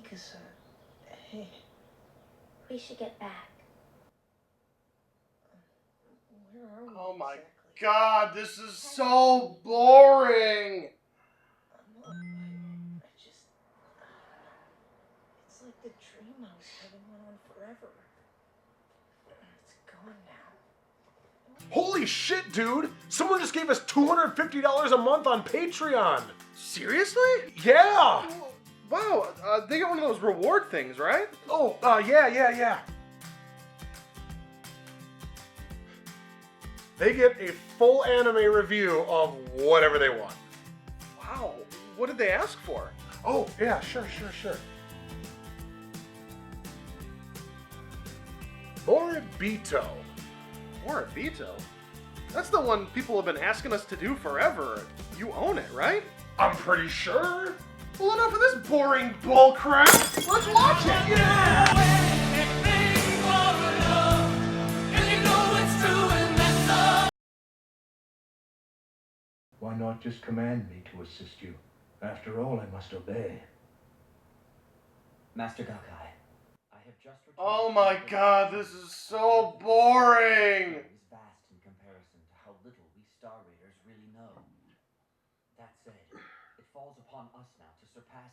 Mika-san. Hey. We should get back. Where are we Oh my exactly? God, this is so boring! I just... It's like the dream I was having went on forever. It's gone now. Holy shit, dude! Someone just gave us $250 a month on Patreon! Seriously? Yeah! Wow, they got one of those reward things, right? Oh, yeah. They get a full anime review of whatever they want. Wow, what did they ask for? Oh, yeah, sure. Moribito. Moribito? That's the one people have been asking us to do forever. You own it, right? I'm pretty sure. Well, enough of this boring bullcrap. Let's watch it. Yeah! Why not just command me to assist you? After all, I must obey. Master Gakkai, I have just returned. Oh my God, this is so boring! It is vast in comparison to how little we Star Raiders really know. That said, it falls upon us now to surpass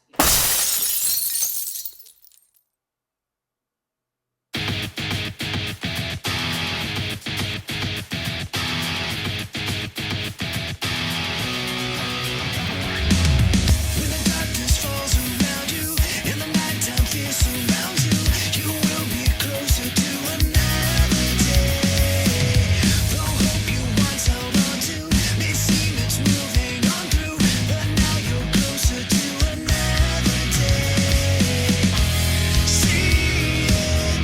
When the darkness falls around you, and the nighttime fear surrounds you, you will be closer to another day. The hope you once held on to may seem it's moving on through, but now you're closer to another day. See it,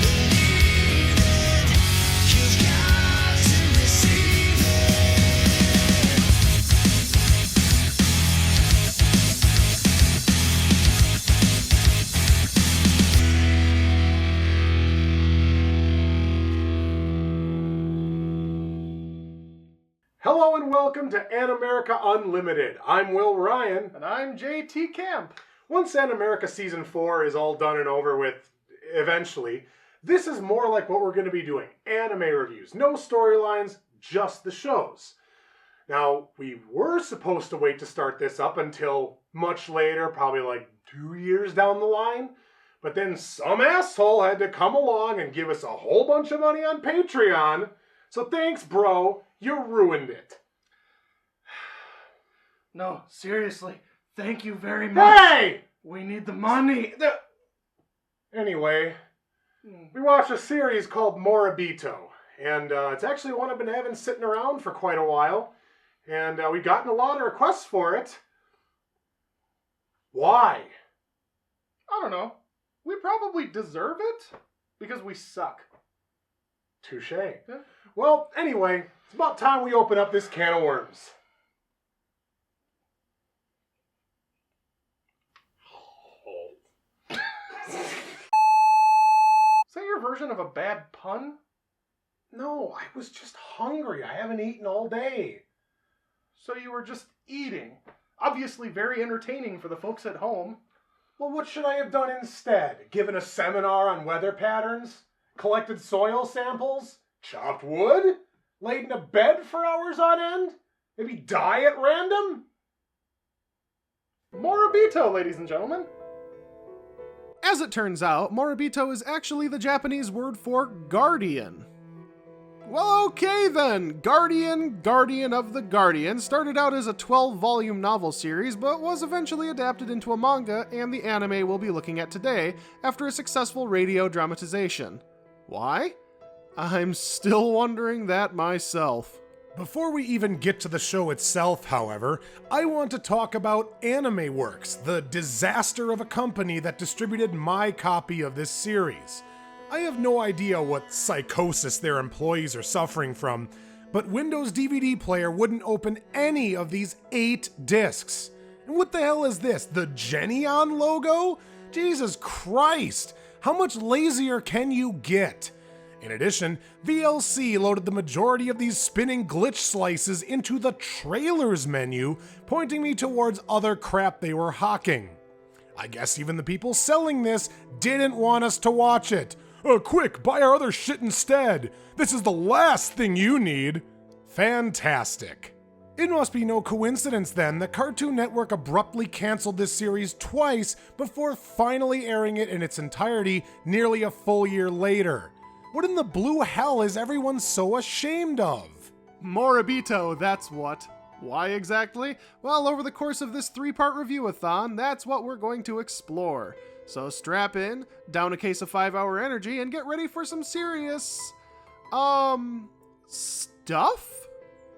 believe it, you've got to receive it. Hello and welcome to Animerica Unlimited. I'm Will Ryan. And I'm JT Kamp. Once Animerica Season 4 is all done and over with, eventually, this is more like what we're going to be doing. Anime reviews. No storylines, just the shows. Now, we were supposed to wait to start this up until much later, probably like 2 years down the line. But then some asshole had to come along and give us a whole bunch of money on Patreon. So thanks, bro. You ruined it. No, seriously, thank you very much. Hey! We need the money. Anyway, we watched a series called Moribito. And it's actually one I've been having sitting around for quite a while. And we've gotten a lot of requests for it. Why? I don't know. We probably deserve it because we suck. Touche. Yeah. Well, anyway, it's about time we open up this can of worms. Is that your version of a bad pun? No, I was just hungry. I haven't eaten all day. So you were just eating. Obviously very entertaining for the folks at home. Well, what should I have done instead? Given a seminar on weather patterns? Collected soil samples? Chopped wood? Laid in a bed for hours on end? Maybe die at random? Moribito, ladies and gentlemen. As it turns out, Moribito is actually the Japanese word for guardian. Well, okay then. Guardian of the Guardian started out as a 12-volume novel series, but was eventually adapted into a manga and the anime we'll be looking at today after a successful radio dramatization. Why? I'm still wondering that myself. Before we even get to the show itself, however, I want to talk about Animeworks, the disaster of a company that distributed my copy of this series. I have no idea what psychosis their employees are suffering from, but Windows DVD Player wouldn't open any of these 8 discs. And what the hell is this? The Genion logo? Jesus Christ! How much lazier can you get? In addition, VLC loaded the majority of these spinning glitch slices into the trailers menu, pointing me towards other crap they were hawking. I guess even the people selling this didn't want us to watch it. Quick, buy our other shit instead. This is the last thing you need. Fantastic. It must be no coincidence then that Cartoon Network abruptly canceled this series twice before finally airing it in its entirety nearly a full year later. What in the blue hell is everyone so ashamed of? Moribito, that's what. Why exactly? Well, over the course of this 3-part review-a-thon, that's what we're going to explore. So strap in, down a case of 5-Hour Energy, and get ready for some serious... stuff?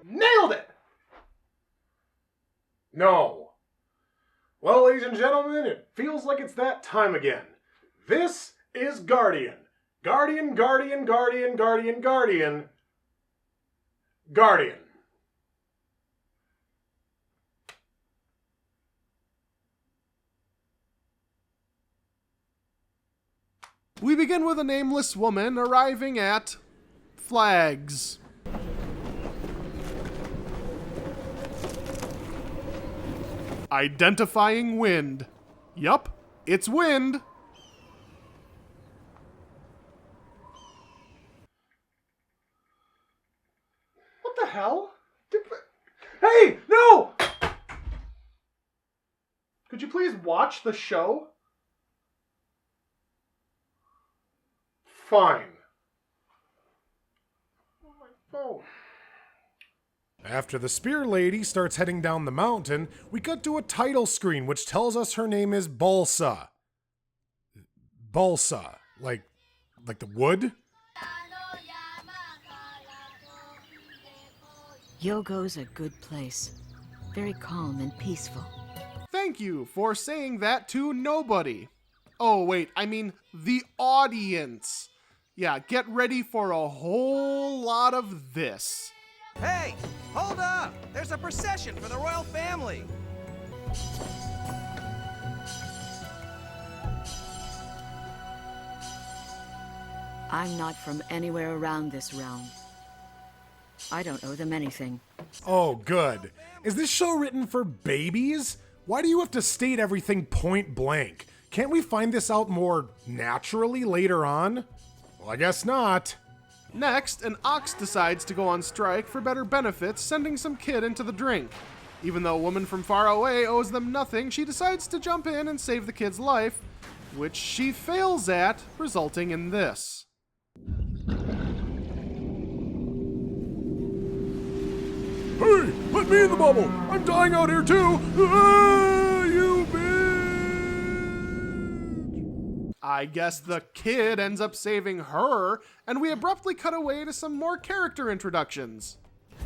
Nailed it! No. Well, ladies and gentlemen, it feels like it's that time again. This is Guardian. Guardian, Guardian, Guardian, Guardian, Guardian. Guardian. We begin with a nameless woman arriving at... flags. Identifying wind. Yup, it's wind. What the hell? Hey, no! Could you please watch the show? Fine. Oh, my phone. After the spear lady starts heading down the mountain, we cut to a title screen which tells us her name is Balsa. Balsa. Like the wood? Yogo's a good place. Very calm and peaceful. Thank you for saying that to nobody. Oh, wait, I mean the audience. Yeah, get ready for a whole lot of this. Hey, hold up! There's a procession for the royal family! I'm not from anywhere around this realm. I don't owe them anything. Oh, good. Is this show written for babies? Why do you have to state everything point blank? Can't we find this out more naturally later on? Well, I guess not. Next, an ox decides to go on strike for better benefits, sending some kid into the drink. Even though a woman from far away owes them nothing, she decides to jump in and save the kid's life, which she fails at, resulting in this. Hey, let me in the bubble! I'm dying out here too! Ah, you bitch! I guess the kid ends up saving her, and we abruptly cut away to some more character introductions.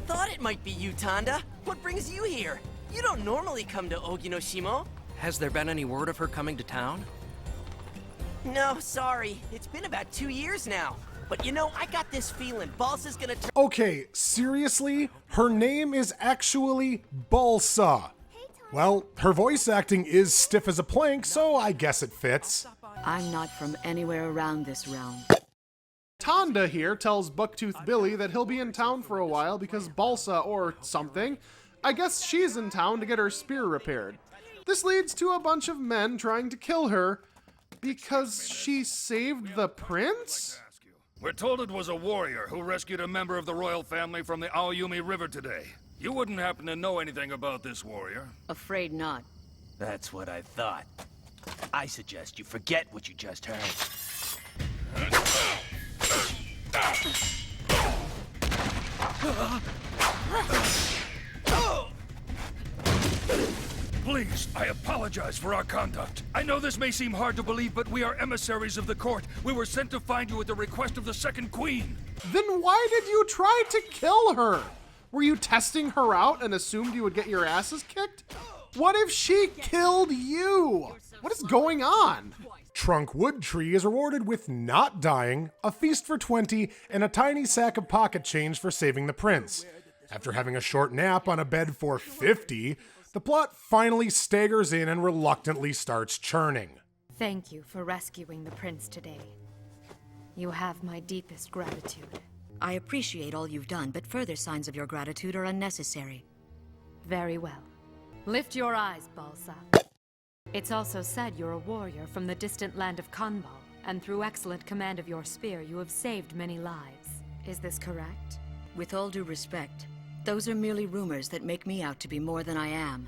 Thought it might be you, Tanda. What brings you here? You don't normally come to Oginoshimo. Has there been any word of her coming to town? No, sorry. It's been about 2 years now. But you know, I got this feeling Balsa's gonna turn... Okay, seriously? Her name is actually Balsa. Well, her voice acting is stiff as a plank, so I guess it fits. I'm not from anywhere around this realm. Tanda here tells Bucktooth Billy that he'll be in town for a while because Balsa, or something, I guess she's in town to get her spear repaired. This leads to a bunch of men trying to kill her because she saved the prince? We're told it was a warrior who rescued a member of the royal family from the Aoyumi River today. You wouldn't happen to know anything about this warrior? Afraid not. That's what I thought. I suggest you forget what you just heard. Please, I apologize for our conduct. I know this may seem hard to believe, but we are emissaries of the court. We were sent to find you at the request of the second queen. Then why did you try to kill her? Were you testing her out and assumed you would get your asses kicked? What if she killed you? What is going on? Trunk Wood Tree is rewarded with not dying, a feast for 20, and a tiny sack of pocket change for saving the prince. After having a short nap on a bed for 50, the plot finally staggers in and reluctantly starts churning. Thank you for rescuing the prince today. You have my deepest gratitude. I appreciate all you've done, but further signs of your gratitude are unnecessary. Very well. Lift your eyes, Balsa. It's also said you're a warrior from the distant land of Kanbal, and through excellent command of your spear, you have saved many lives. Is this correct? With all due respect, those are merely rumors that make me out to be more than I am.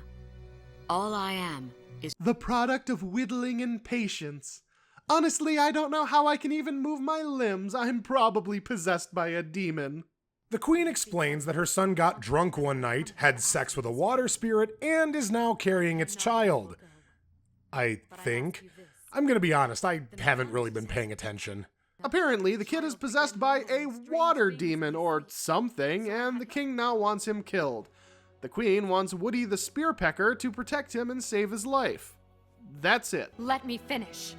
All I am is The product of whittling and patience. Honestly, I don't know how I can even move my limbs. I'm probably possessed by a demon. The queen explains that her son got drunk one night, had sex with a water spirit, and is now carrying its child. I think. I'm gonna be honest, I haven't really been paying attention. Apparently, the kid is possessed by a water demon or something, and the king now wants him killed. The queen wants Woody the Spearpecker to protect him and save his life. That's it. Let me finish.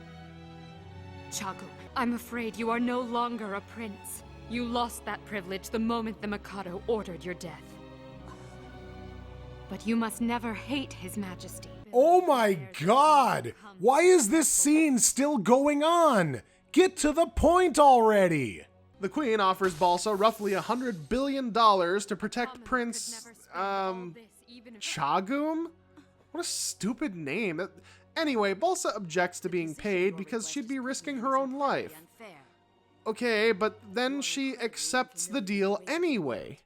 Chago, I'm afraid you are no longer a prince. You lost that privilege the moment the Mikado ordered your death. But you must never hate His Majesty. Oh my god! Why is this scene still going on? Get to the point already! The queen offers Balsa roughly $100 billion to protect Prince, Chagum? What a stupid name. Anyway, Balsa objects to being paid because she'd be risking her own life. Okay, but then she accepts the deal anyway.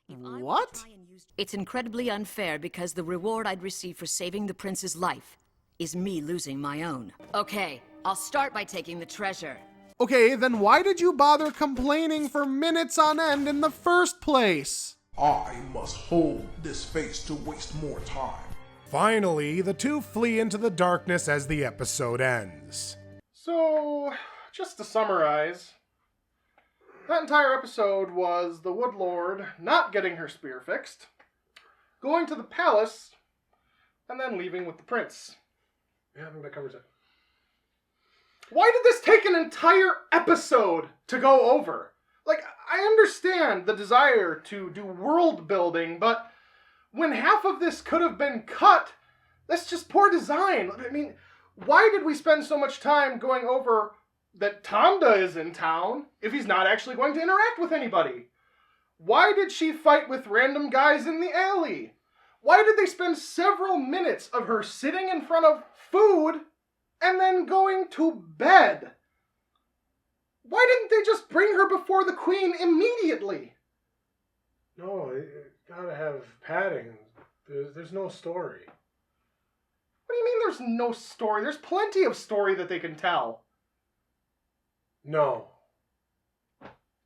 What? It's incredibly unfair because the reward I'd receive for saving the prince's life is me losing my own. Okay, I'll start by taking the treasure. Okay, then why did you bother complaining for minutes on end in the first place? I must hold this face to waste more time. Finally, the two flee into the darkness as the episode ends. So, just to summarize, that entire episode was the Woodlord not getting her spear fixed, going to the palace, and then leaving with the prince. Yeah, I think that covers it. Why did this take an entire episode to go over? Like, I understand the desire to do world building, but when half of this could have been cut, that's just poor design. I mean, why did we spend so much time going over that Tanda is in town if he's not actually going to interact with anybody? Why did she fight with random guys in the alley? Why did they spend several minutes of her sitting in front of food and then going to bed? Why didn't they just bring her before the queen immediately? No, you gotta have padding. There's no story. What do you mean there's no story? There's plenty of story that they can tell. No.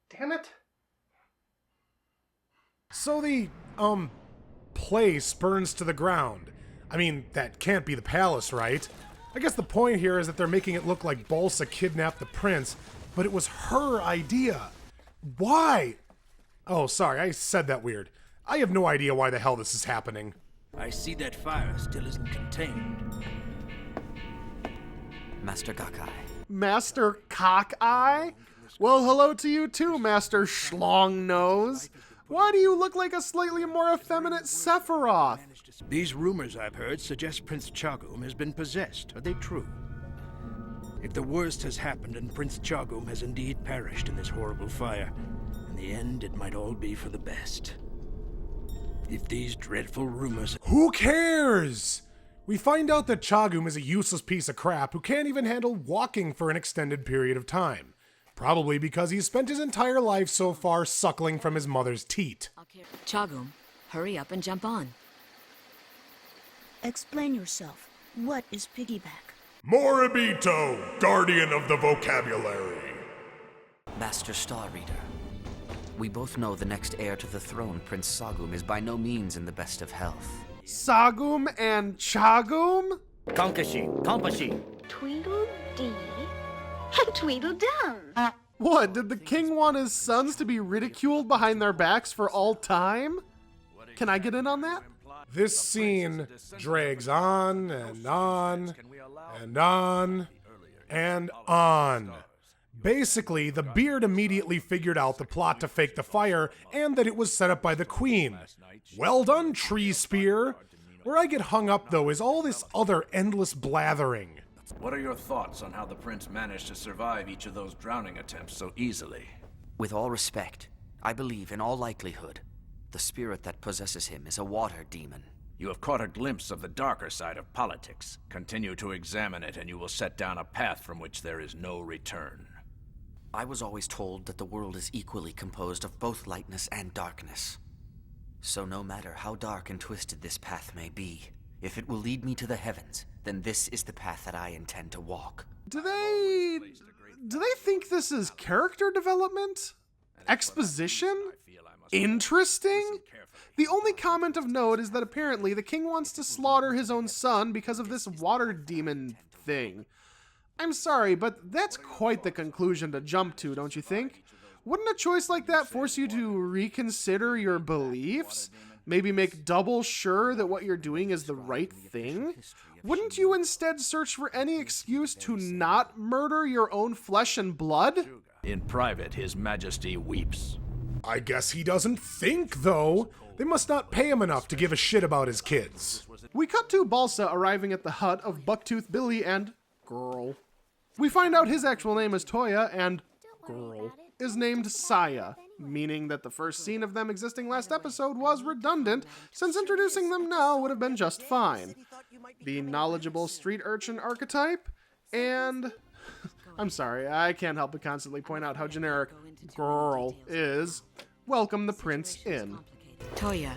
Damn it. So the, place burns to the ground. I mean, that can't be the palace, right? I guess the point here is that they're making it look like Balsa kidnapped the prince, but it was her idea. Why? Oh, sorry, I said that weird. I have no idea why the hell this is happening. I see that fire still isn't contained. Master Gakai. Master Cockeye? Well, hello to you too, Master Schlongnose. Why do you look like a slightly more effeminate Sephiroth? These rumors I've heard suggest Prince Chagum has been possessed. Are they true? If the worst has happened and Prince Chagum has indeed perished in this horrible fire, in the end it might all be for the best. If these dreadful rumors... Who cares? We find out that Chagum is a useless piece of crap who can't even handle walking for an extended period of time. Probably because he's spent his entire life so far suckling from his mother's teat. Chagum, hurry up and jump on. Explain yourself. What is piggyback? Moribito, guardian of the vocabulary. Master Star Reader. We both know the next heir to the throne, Prince Sagum, is by no means in the best of health. Sagum and Chagum? Konkashi, Kompashi. Tweedledee and Tweedledum. What, did the king want his sons to be ridiculed behind their backs for all time? Can I get in on that? This scene drags on and on and on and on. Basically, the beard immediately figured out the plot to fake the fire and that it was set up by the queen. Well done, Tree Spear. Where I get hung up, though, is all this other endless blathering. What are your thoughts on how the prince managed to survive each of those drowning attempts so easily? With all respect, I believe in all likelihood, the spirit that possesses him is a water demon. You have caught a glimpse of the darker side of politics. Continue to examine it, and you will set down a path from which there is no return. I was always told that the world is equally composed of both lightness and darkness. So no matter how dark and twisted this path may be, if it will lead me to the heavens, then this is the path that I intend to walk. Do they think this is character development? Exposition? Interesting? The only comment of note is that apparently the king wants to slaughter his own son because of this water demon thing. I'm sorry, but that's quite the conclusion to jump to, don't you think? Wouldn't a choice like that force you to reconsider your beliefs? Maybe make double sure that what you're doing is the right thing? Wouldn't you instead search for any excuse to not murder your own flesh and blood? In private, His Majesty weeps. I guess he doesn't think, though. They must not pay him enough to give a shit about his kids. We cut to Balsa arriving at the hut of Bucktooth Billy and girl. We find out his actual name is Toya and girl is named Saya, meaning that the first scene of them existing last episode was redundant, since introducing them now would have been just fine. The knowledgeable street urchin archetype, and... I'm sorry, I can't help but constantly point out how generic girl is. Welcome the prince in. Toya,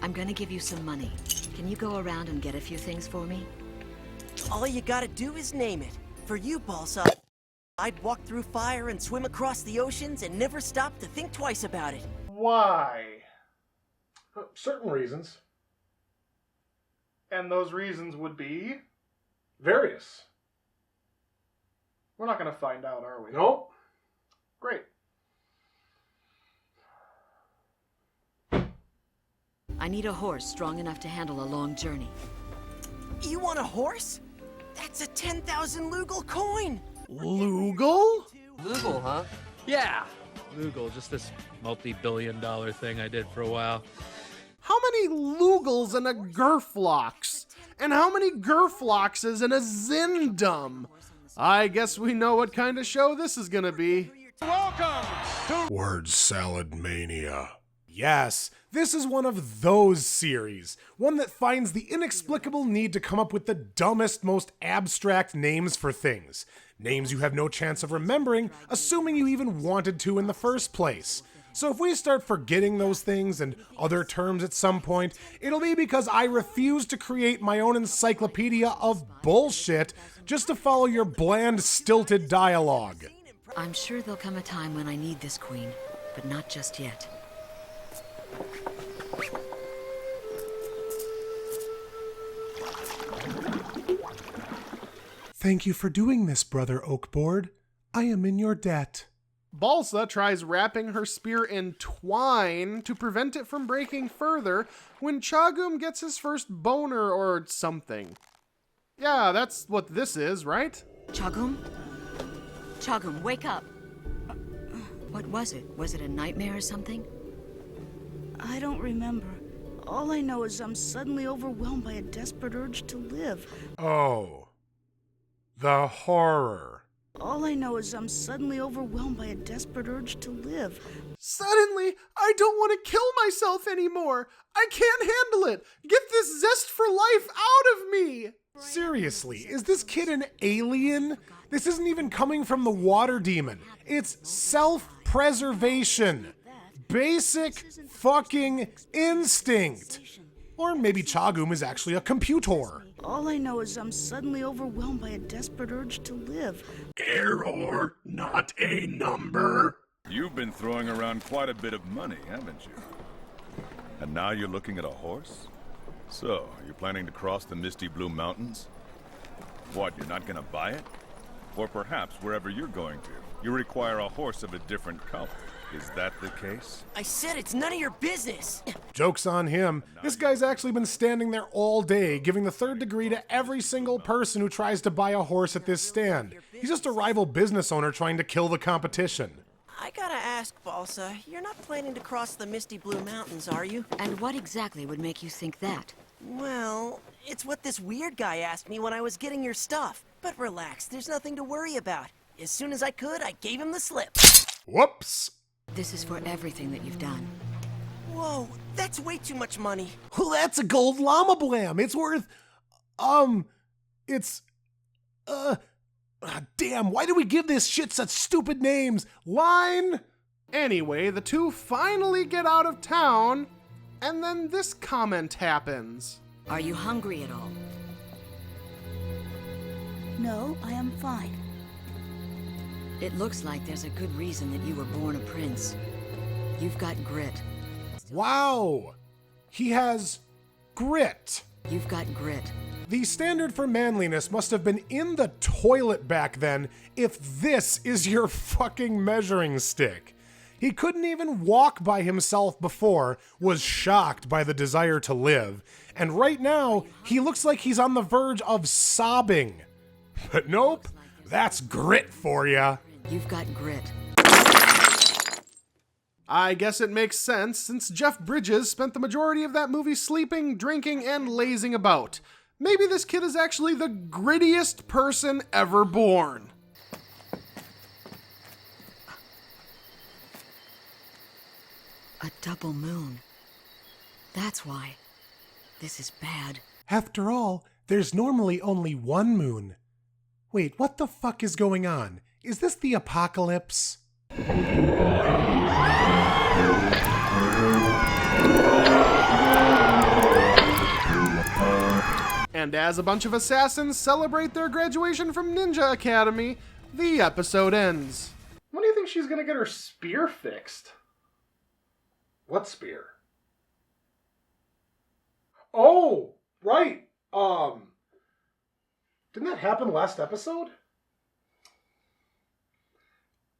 I'm gonna give you some money. Can you go around and get a few things for me? All you gotta do is name it. For you, Balsa, I'd walk through fire and swim across the oceans and never stop to think twice about it. Why? Certain reasons. And those reasons would be? Various. We're not gonna find out, are we? Nope. Great. I need a horse strong enough to handle a long journey. You want a horse? That's a 10,000 Lugal coin! Lugal? Lugal, huh? Yeah, Lugal, just this multi-billion-dollar thing I did for a while. How many Lugals in a Gerflox? And how many Gerfloxes in a Zindum? I guess we know what kind of show this is gonna be. Welcome to Word Salad Mania. Yes, this is one of those series. One that finds the inexplicable need to come up with the dumbest, most abstract names for things. Names you have no chance of remembering, assuming you even wanted to in the first place. So if we start forgetting those things and other terms at some point, it'll be because I refuse to create my own encyclopedia of bullshit just to follow your bland, stilted dialogue. I'm sure there'll come a time when I need this queen, but not just yet. Thank you for doing this, Brother Oakboard. I am in your debt. Balsa tries wrapping her spear in twine to prevent it from breaking further when Chagum gets his first boner or something. Yeah, that's what this is, right? Chagum? Chagum, wake up! What was it? Was it a nightmare or something? I don't remember. All I know is I'm suddenly overwhelmed by a desperate urge to live. Oh. The horror. All I know is I'm suddenly overwhelmed by a desperate urge to live. Suddenly, I don't want to kill myself anymore. I can't handle it. Get this zest for life out of me. Seriously, is this kid an alien? This isn't even coming from the water demon. It's self-preservation. Basic fucking instinct. Or maybe Chagum is actually a computer. All I know is I'm suddenly overwhelmed by a desperate urge to live. Error, not a number. You've been throwing around quite a bit of money, haven't you? And now you're looking at a horse? So, you're planning to cross the misty blue mountains? What, you're not gonna buy it? Or perhaps wherever you're going to, you require a horse of a different color. Is that the case? I said it's none of your business! Joke's on him. This guy's actually been standing there all day, giving the third degree to every single person who tries to buy a horse at this stand. He's just a rival business owner trying to kill the competition. I gotta ask, Balsa, you're not planning to cross the misty blue mountains, are you? And what exactly would make you think that? Well, it's what this weird guy asked me when I was getting your stuff. But relax, there's nothing to worry about. As soon as I could, I gave him the slip. Whoops! This is for everything that you've done. Whoa, that's way too much money. Well, that's a gold llama blam. It's worth, damn, why do we give this shit such stupid names? Line? Anyway, the two finally get out of town, and then this comment happens. Are you hungry at all? No, I am fine. It looks like there's a good reason that you were born a prince. You've got grit. Wow. He has grit. You've got grit. The standard for manliness must have been in the toilet back then if this is your fucking measuring stick. He couldn't even walk by himself before, was shocked by the desire to live, and right now he looks like he's on the verge of sobbing. But nope, that's grit for ya. You've got grit. I guess it makes sense, since Jeff Bridges spent the majority of that movie sleeping, drinking, and lazing about. Maybe this kid is actually the grittiest person ever born. A double moon. That's why. This is bad. After all, there's normally only one moon. Wait, what the fuck is going on? Is this the apocalypse? And as a bunch of assassins celebrate their graduation from Ninja Academy, the episode ends. When do you think she's gonna get her spear fixed? What spear? Oh, right. Didn't that happen last episode?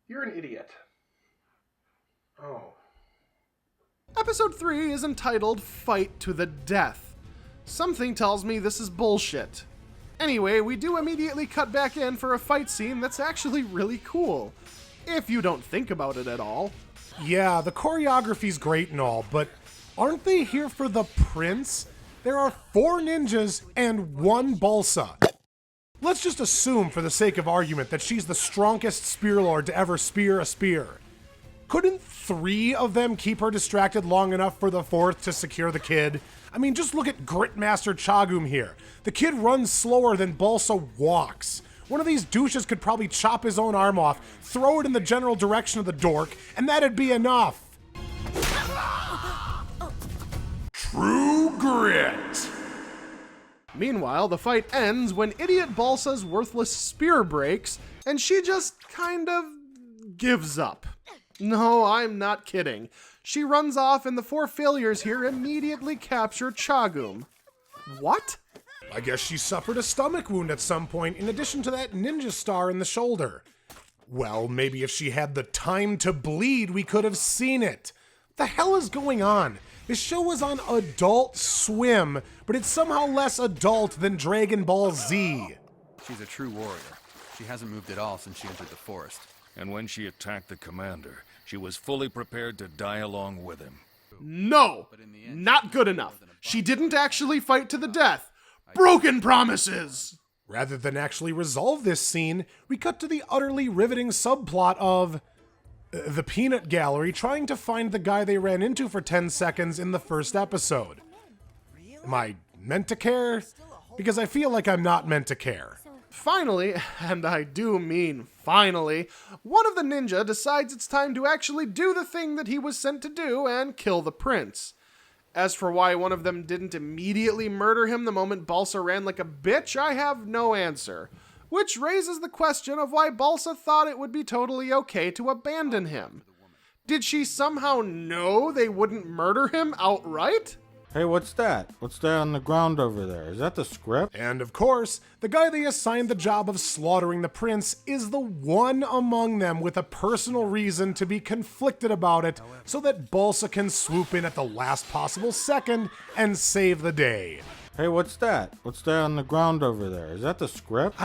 You're an idiot. Oh. Episode 3 is entitled Fight to the Death. Something tells me this is bullshit. Anyway, we do immediately cut back in for a fight scene that's actually really cool. If you don't think about it at all. Yeah, the choreography's great and all, but aren't they here for the prince? There are 4 ninjas and 1 balsa. Let's just assume, for the sake of argument, that she's the strongest spear lord to ever spear a spear. Couldn't 3 of them keep her distracted long enough for the 4th to secure the kid? I mean, just look at Gritmaster Chagum here. The kid runs slower than Balsa walks. One of these douches could probably chop his own arm off, throw it in the general direction of the dork, and that'd be enough. True grit. Meanwhile, the fight ends when idiot Balsa's worthless spear breaks, and she just kind of gives up. No, I'm not kidding. She runs off and the 4 failures here immediately capture Chagum. What? I guess she suffered a stomach wound at some point in addition to that ninja star in the shoulder. Well, maybe if she had the time to bleed, we could have seen it. The hell is going on? This show was on Adult Swim, but it's somehow less adult than Dragon Ball Z. She's a true warrior. She hasn't moved at all since she entered the forest. And when she attacked the commander, she was fully prepared to die along with him. No! Not good enough. She didn't actually fight to the death. Broken promises! Rather than actually resolve this scene, we cut to the utterly riveting subplot of the peanut gallery trying to find the guy they ran into for 10 seconds in the first episode. Am I meant to care? Because I feel like I'm not meant to care. Finally, and I do mean finally, one of the ninja decides it's time to actually do the thing that he was sent to do and kill the prince. As for why one of them didn't immediately murder him the moment Balsa ran like a bitch, I have no answer. Which raises the question of why Balsa thought it would be totally okay to abandon him. Did she somehow know they wouldn't murder him outright? Hey, what's that? What's that on the ground over there? Is that the script? And of course, the guy they assigned the job of slaughtering the prince is the one among them with a personal reason to be conflicted about it so that Balsa can swoop in at the last possible second and save the day. Hey, what's that? What's that on the ground over there? Is that the script?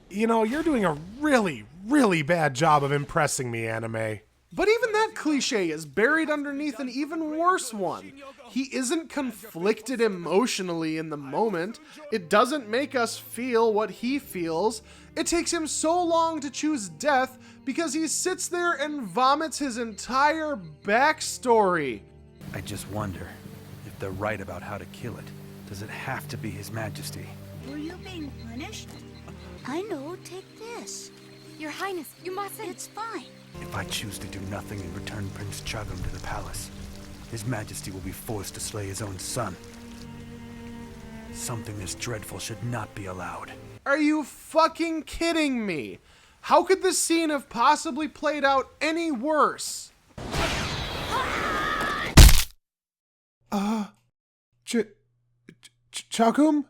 You know, you're doing a really, really bad job of impressing me, Anime. But even that cliche is buried underneath an even worse one. He isn't conflicted emotionally in the moment. It doesn't make us feel what he feels. It takes him so long to choose death because he sits there and vomits his entire backstory. I just wonder if they're right about how to kill it. Does it have to be His Majesty? Were you being punished? I know, take this. Your Highness, you mustn't. It's fine. If I choose to do nothing and return Prince Chagum to the palace, His Majesty will be forced to slay his own son. Something this dreadful should not be allowed. Are you fucking kidding me? How could this scene have possibly played out any worse? Chagum?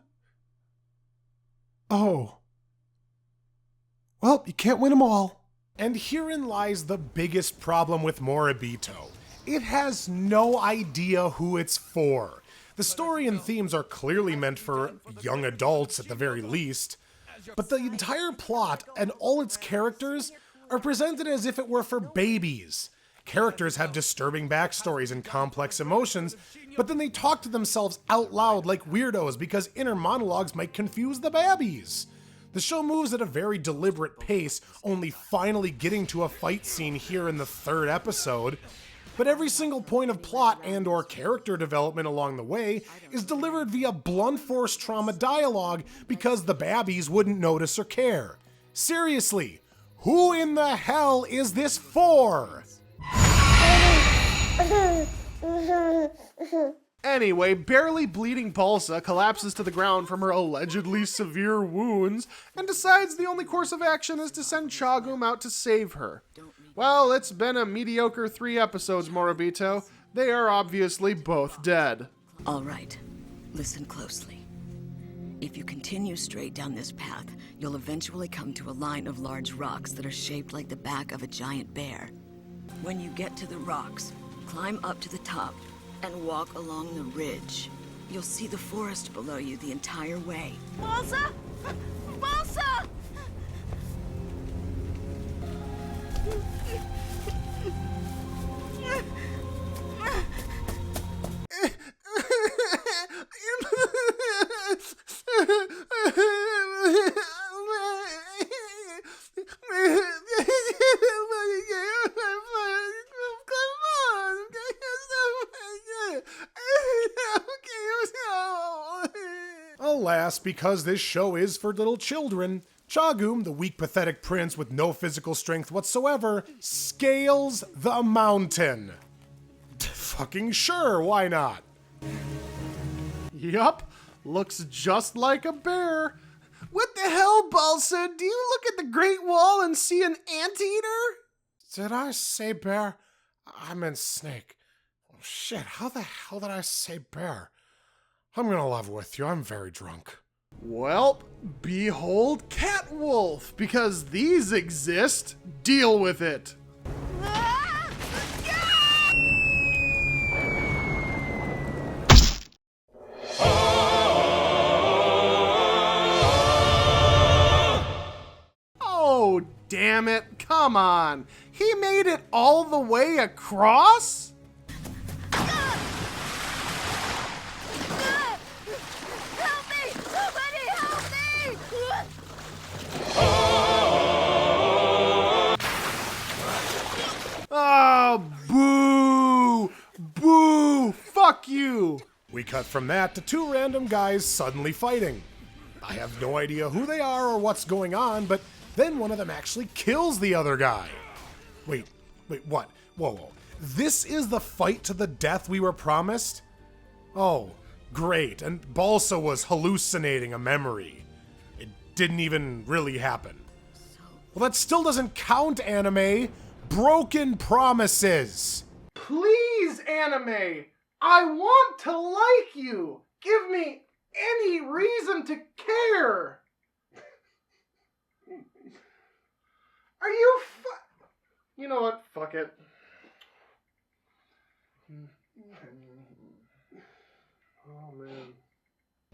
Oh. Well, you can't win them all. And herein lies the biggest problem with Moribito. It has no idea who it's for. The story and themes are clearly meant for young adults at the very least, but the entire plot and all its characters are presented as if it were for babies. Characters have disturbing backstories and complex emotions, but then they talk to themselves out loud like weirdos because inner monologues might confuse the babbies. The show moves at a very deliberate pace, only finally getting to a fight scene here in the 3rd episode. But every single point of plot and or character development along the way is delivered via blunt force trauma dialogue because the babbies wouldn't notice or care. Seriously, who in the hell is this for? Anyway, barely bleeding Balsa collapses to the ground from her allegedly severe wounds and decides the only course of action is to send Chagum out to save her. Well, it's been a mediocre 3 episodes, Moribito. They are obviously both dead. All right, listen closely. If you continue straight down this path, you'll eventually come to a line of large rocks that are shaped like the back of a giant bear. When you get to the rocks, climb up to the top and walk along the ridge. You'll see the forest below you the entire way. Balsa! Balsa! Alas, because this show is for little children, Chagum, the weak, pathetic prince with no physical strength whatsoever, scales the mountain. Fucking sure, why not? Yup, looks just like a bear. What the hell, Balsa? Do you look at the Great Wall and see an anteater? Did I say bear? I meant snake. Oh, shit, how the hell did I say bear? I'm gonna level with you, I'm very drunk. Well, behold Catwolf, because these exist. Deal with it. Oh, damn it. Come on. He made it all the way across? Oh, boo! Boo! Fuck you! We cut from that to 2 random guys suddenly fighting. I have no idea who they are or what's going on, but then one of them actually kills the other guy. Wait, what? Whoa. This is the fight to the death we were promised? Oh, great, and Balsa was hallucinating a memory. It didn't even really happen. Well, that still doesn't count, anime. Broken promises. Please, anime! I want to like you! Give me any reason to care! Are you You know what? Fuck it. Oh, man.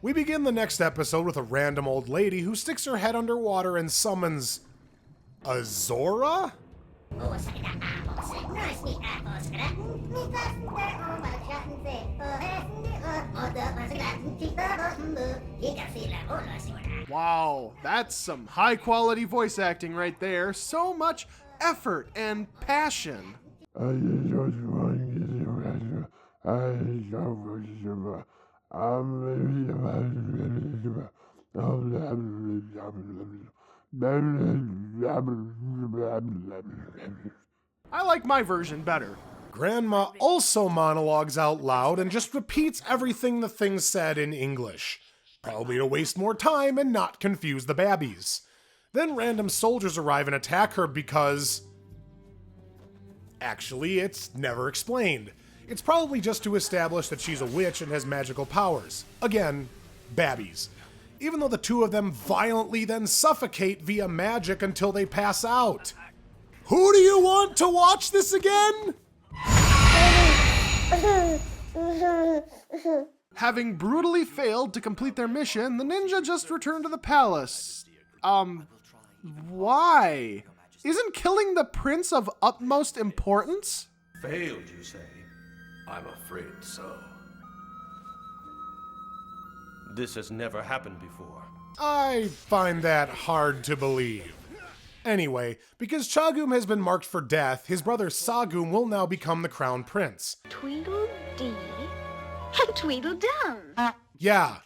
We begin the next episode with a random old lady who sticks her head underwater and summons Azora? Wow, that's some high quality voice acting right there. So much effort and passion. I like my version better. Grandma also monologues out loud and just repeats everything the thing said in English, probably to waste more time and not confuse the babbies. Then random soldiers arrive and attack her because... Actually, it's never explained. It's probably just to establish that she's a witch and has magical powers. Again, babbies. Even though the two of them violently then suffocate via magic until they pass out. Who do you want to watch this again? Having brutally failed to complete their mission, the ninja just returned to the palace. Why? Isn't killing the prince of utmost importance? Failed, you say? I'm afraid so. This has never happened before. I find that hard to believe. Anyway, because Chagum has been marked for death, his brother Sagum will now become the crown prince. Tweedledee and Tweedledum. Yeah,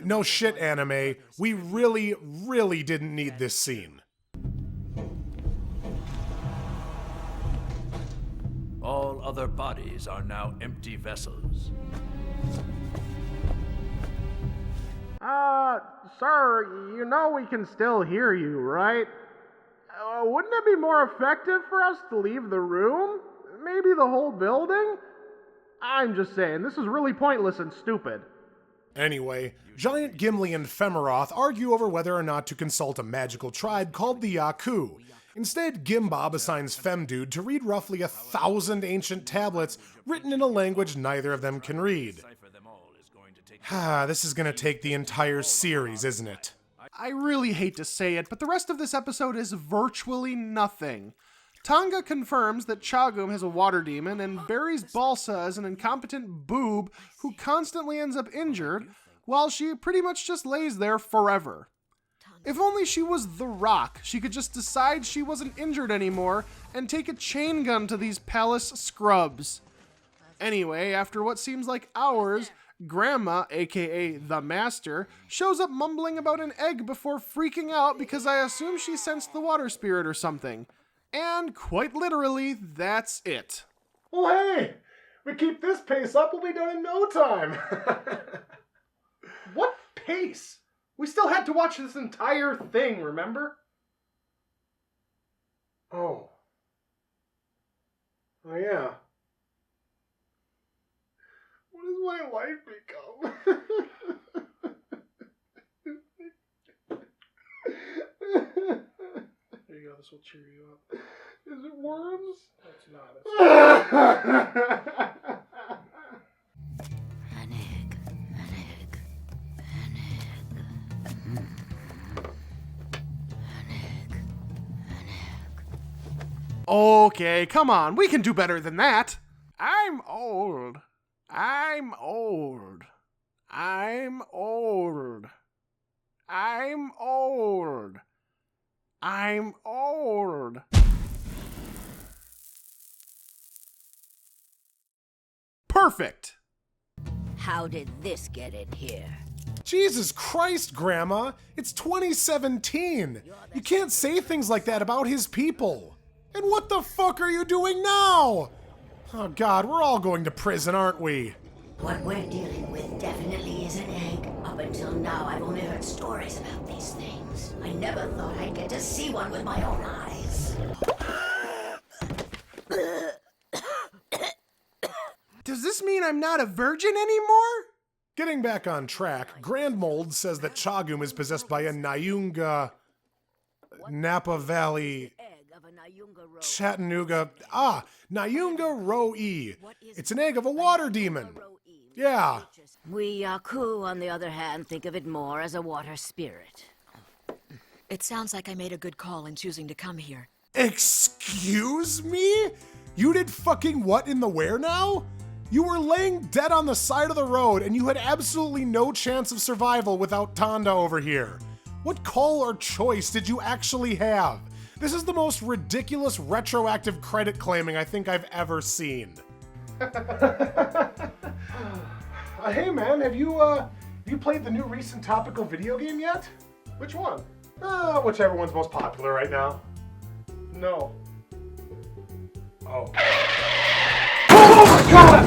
no shit, anime. We really didn't need this scene. All other bodies are now empty vessels. Sir, you know we can still hear you, right? Wouldn't it be more effective for us to leave the room? Maybe the whole building? I'm just saying, this is really pointless and stupid. Anyway, Giant Gimli and Femeroth argue over whether or not to consult a magical tribe called the Yaku. Instead, Gimbob assigns Femdude to read roughly 1,000 ancient tablets written in a language neither of them can read. This is gonna take the entire series, isn't it? I really hate to say it, but the rest of this episode is virtually nothing. Tonga confirms that Chagum has a water demon and buries Balsa as an incompetent boob who constantly ends up injured, while she pretty much just lays there forever. If only she was The Rock, she could just decide she wasn't injured anymore and take a chain gun to these palace scrubs. Anyway, after what seems like hours, Grandma, aka the Master, shows up mumbling about an egg before freaking out because I assume she sensed the water spirit or something. And quite literally, that's it. Well, hey, we keep this pace up, we'll be done in no time. What pace? We still had to watch this entire thing, remember? Oh yeah. What does my life become? There you go, this will cheer you up. Is it worms? It's not. An egg. Okay, come on, we can do better than that. I'm old. I'm old. I'm old. I'm old. I'm old. Perfect. How did this get in here? Jesus Christ, Grandma! It's 2017! You can't say things like that about his people! And what the fuck are you doing now? Oh god, we're all going to prison, aren't we? What we're dealing with definitely is an egg. Up until now, I've only heard stories about these things. I never thought I'd get to see one with my own eyes. Does this mean I'm not a virgin anymore? Getting back on track, Grandmold says that Chagum is possessed by a Nyunga... Napa Valley... Chattanooga... Nyunga Ro-E. It's an egg of a water demon. Yeah. We Yaku, on the other hand, think of it more as a water spirit. It sounds like I made a good call in choosing to come here. Excuse me? You did fucking what in the where now? You were laying dead on the side of the road and you had absolutely no chance of survival without Tonda over here. What call or choice did you actually have? This is the most ridiculous retroactive credit claiming I think I've ever seen. Hey man, have you played the new recent topical video game yet? Which one? Whichever one's most popular right now. No. Oh. Oh my god!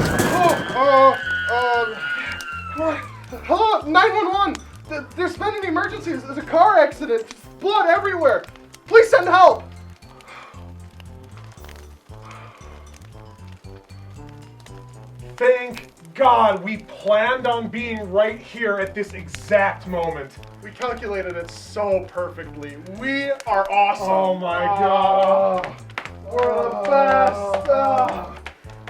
Hello, 911! There's been an emergency. There's a car accident. Blood everywhere. Please send help! Thank God we planned on being right here at this exact moment. We calculated it so perfectly. We are awesome. Oh my God. We're the best.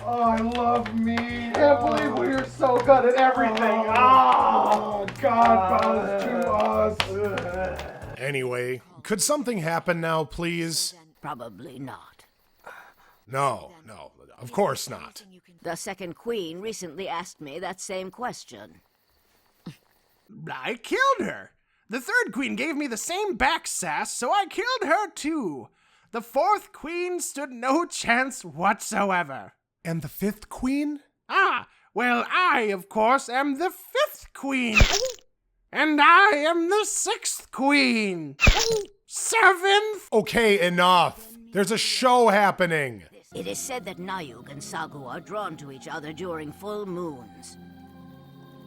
Oh, I love me. Can't believe we're so good at everything. Oh, God brought us to us. Anyway, could something happen now, please? Probably not. No, of course not. The second queen recently asked me that same question. I killed her. The third queen gave me the same back sass, so I killed her too. The fourth queen stood no chance whatsoever. And the fifth queen? Well, I, of course, am the fifth queen. And I am the sixth queen. Seventh? Okay, enough. There's a show happening. It is said that Nayug and Sagu are drawn to each other during full moons.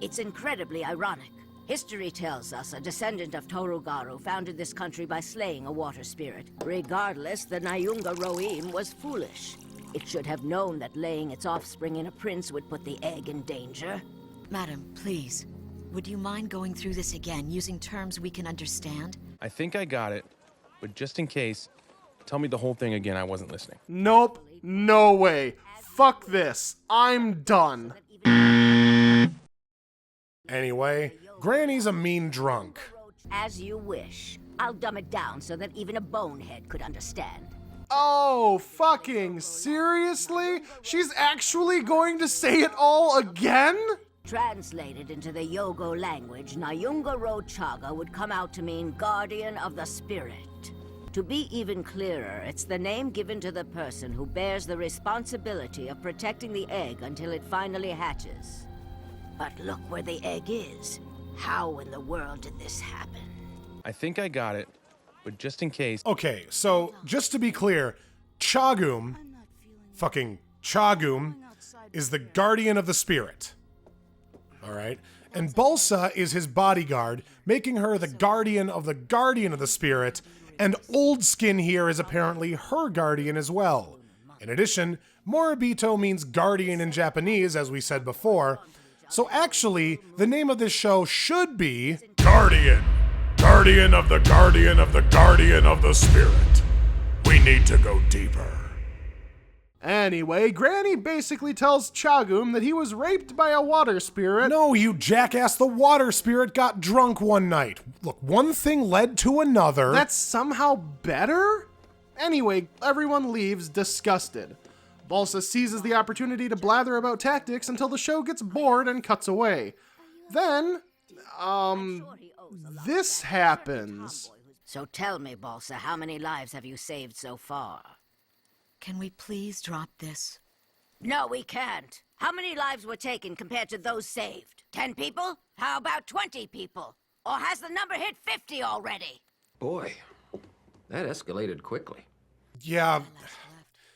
It's incredibly ironic. History tells us a descendant of Torugaru founded this country by slaying a water spirit. Regardless, the Nayunga Roim was foolish. It should have known that laying its offspring in a prince would put the egg in danger. Madam, please. Would you mind going through this again, using terms we can understand? I think I got it, but just in case, tell me the whole thing again. I wasn't listening. Nope. No way. Fuck this. I'm done. Anyway, Granny's a mean drunk. As you wish. I'll dumb it down so that even a bonehead could understand. Oh, fucking seriously? She's actually going to say it all again? Translated into the Yogo language, Nayunga Ro Chaga would come out to mean guardian of the spirit. To be even clearer, it's the name given to the person who bears the responsibility of protecting the egg until it finally hatches. But look where the egg is. How in the world did this happen? I think I got it, but just in case... Okay, so, just to be clear, Chagum, fucking Chagum, is the guardian of the spirit. Alright? And Balsa is his bodyguard, making her the guardian of the spirit, and Old Skin here is apparently her guardian as well. In addition, Moribito means guardian in Japanese, as we said before, so actually, the name of this show should be... Guardian! Guardian of the guardian of the guardian of the spirit. We need to go deeper. Anyway, Granny basically tells Chagum that he was raped by a water spirit. No, you jackass, the water spirit got drunk one night. Look, one thing led to another. That's somehow better? Anyway, everyone leaves disgusted. Balsa seizes the opportunity to blather about tactics until the show gets bored and cuts away. Then, this happens. So tell me, Balsa, how many lives have you saved so far? Can we please drop this? No, we can't. How many lives were taken compared to those saved? 10 people? How about 20 people? Or has the number hit 50 already? Boy, that escalated quickly. Yeah,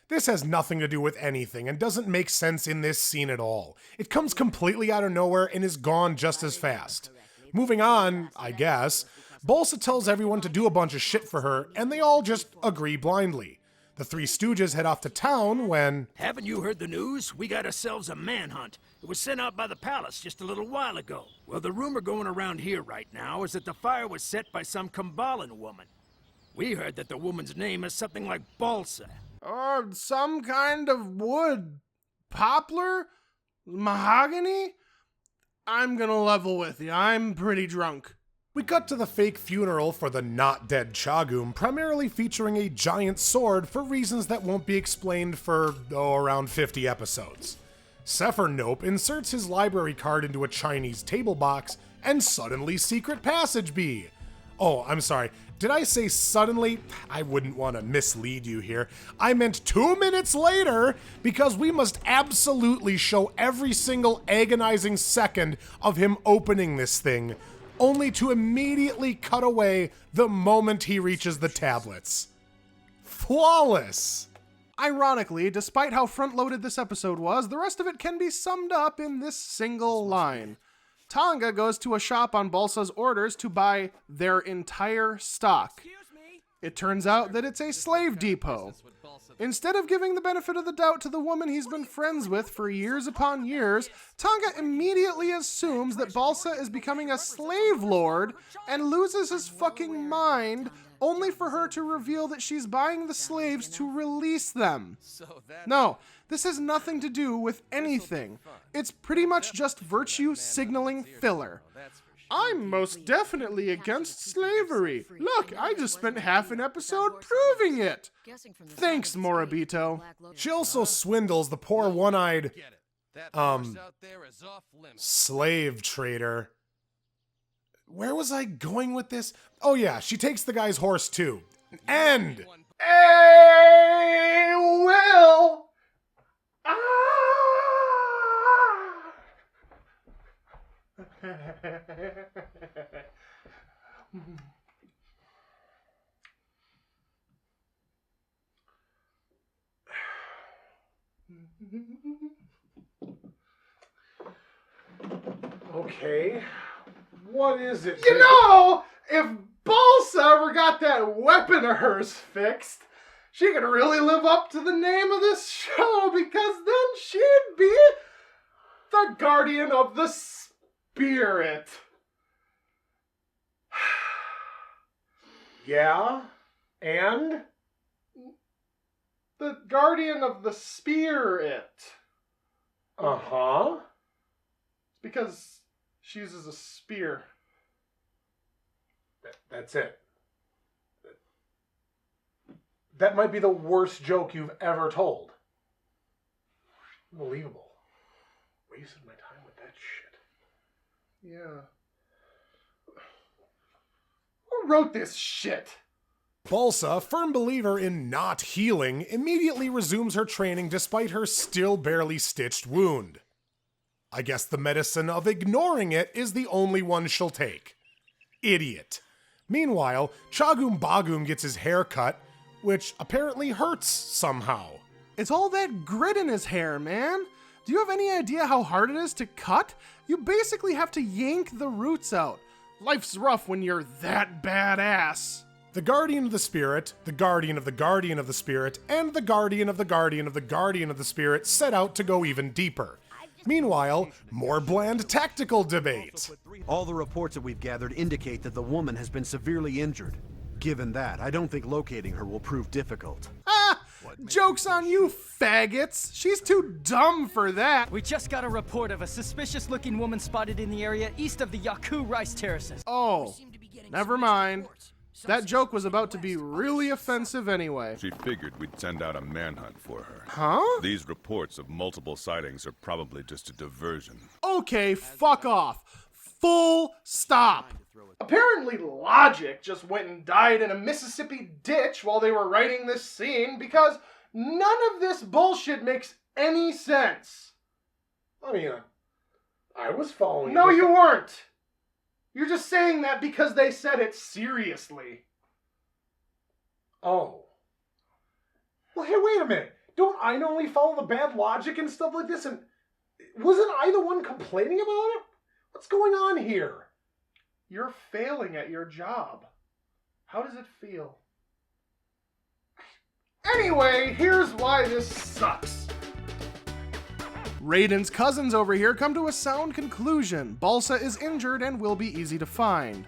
this has nothing to do with anything and doesn't make sense in this scene at all. It comes completely out of nowhere and is gone just as fast. Moving on, I guess, Balsa tells everyone to do a bunch of shit for her, and they all just agree blindly. The Three Stooges head off to town when... Haven't you heard the news? We got ourselves a manhunt. It was sent out by the palace just a little while ago. Well, the rumor going around here right now is that the fire was set by some Kambalan woman. We heard that the woman's name is something like Balsa. Or some kind of wood. Poplar? Mahogany? I'm gonna level with you. I'm pretty drunk. We cut to the fake funeral for the not-dead Chagum, primarily featuring a giant sword for reasons that won't be explained for, around 50 episodes. Sepharnope inserts his library card into a Chinese table box, and suddenly Secret Passage B. Oh, I'm sorry. Did I say suddenly? I wouldn't want to mislead you here. I meant 2 minutes later, because we must absolutely show every single agonizing second of him opening this thing, only to immediately cut away the moment he reaches the tablets. Flawless! Ironically, despite how front-loaded this episode was, the rest of it can be summed up in this single line. Tonga goes to a shop on Balsa's orders to buy their entire stock. It turns out that it's a slave depot. Instead of giving the benefit of the doubt to the woman he's been friends with for years upon years, Tonga immediately assumes that Balsa is becoming a slave lord and loses his fucking mind, only for her to reveal that she's buying the slaves to release them. No, this has nothing to do with anything. It's pretty much just virtue signaling filler. I'm most definitely against slavery. Look, I just spent half an episode proving it. Thanks, Moribito. She also swindles the poor one-eyed, slave trader. Where was I going with this? Oh yeah, she takes the guy's horse too. End! Hey, Will! Okay, what is it? You know, if Balsa ever got that weapon of hers fixed, she could really live up to the name of this show, because then she'd be the guardian of the spirit. Yeah, and? The guardian of the spirit. Uh-huh. Because she uses a spear. That's it. That might be the worst joke you've ever told. Unbelievable. Wasted my time with that shit. Yeah. Who wrote this shit? Balsa, firm believer in not healing, immediately resumes her training despite her still barely stitched wound. I guess the medicine of ignoring it is the only one she'll take. Idiot. Meanwhile, Chagum Bagum gets his hair cut, which apparently hurts somehow. It's all that grit in his hair, man. Do you have any idea how hard it is to cut? You basically have to yank the roots out. Life's rough when you're that badass. The Guardian of the Spirit, the Guardian of the Guardian of the Spirit, and the Guardian of the Guardian of the Guardian of the Spirit set out to go even deeper. Meanwhile, more bland tactical debate. All the reports that we've gathered indicate that the woman has been severely injured. Given that, I don't think locating her will prove difficult. Ah! Joke's on you, faggots! She's too dumb for that! We just got a report of a suspicious-looking woman spotted in the area east of the Yaku rice terraces. Oh, never mind. That joke was about to be really offensive anyway. She figured we'd send out a manhunt for her. Huh? These reports of multiple sightings are probably just a diversion. Okay, fuck off. Full stop. Apparently Logic just went and died in a Mississippi ditch while they were writing this scene because none of this bullshit makes any sense. I mean, I was following. No, you weren't. You're just saying that because they said it seriously. Oh. Well, hey, wait a minute. Don't I normally follow the bad logic and stuff like this? And wasn't I the one complaining about it? What's going on here? You're failing at your job. How does it feel? Anyway, here's why this sucks. Raiden's cousins over here come to a sound conclusion. Balsa is injured and will be easy to find.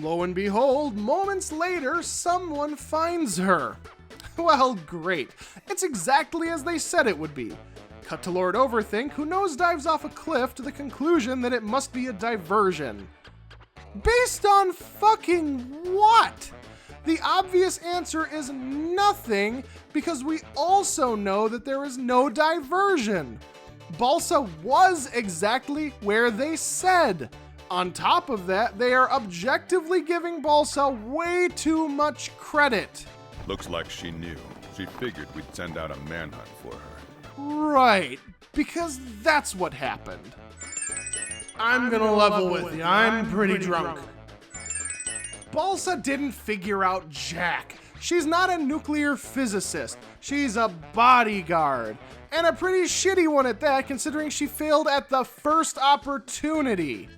Lo and behold, moments later, someone finds her. Well, great. It's exactly as they said it would be. Cut to Lord Overthink, who nosedives off a cliff to the conclusion that it must be a diversion. Based on fucking what? The obvious answer is nothing, because we also know that there is no diversion. Balsa was exactly where they said. On top of that, they are objectively giving Balsa way too much credit. Looks like she knew. She figured we'd send out a manhunt for her. Right, because that's what happened. I'm gonna level with you. I'm pretty drunk. Balsa didn't figure out jack. She's not a nuclear physicist. She's a bodyguard. And a pretty shitty one at that, considering she failed at the first opportunity.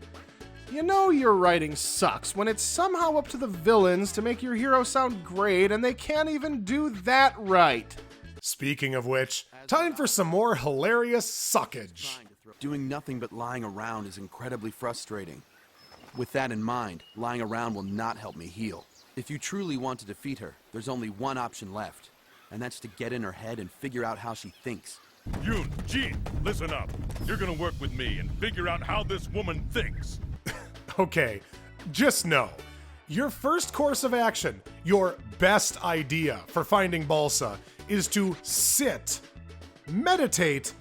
You know your writing sucks when it's somehow up to the villains to make your hero sound great and they can't even do that right. Speaking of which, time for some more hilarious suckage. Doing nothing but lying around is incredibly frustrating. With that in mind, lying around will not help me heal. If you truly want to defeat her, there's only one option left, and that's to get in her head and figure out how she thinks. Yoon, Jin, listen up. You're gonna work with me and figure out how this woman thinks. Okay, just know, your first course of action, your best idea for finding Balsa, is to sit, meditate,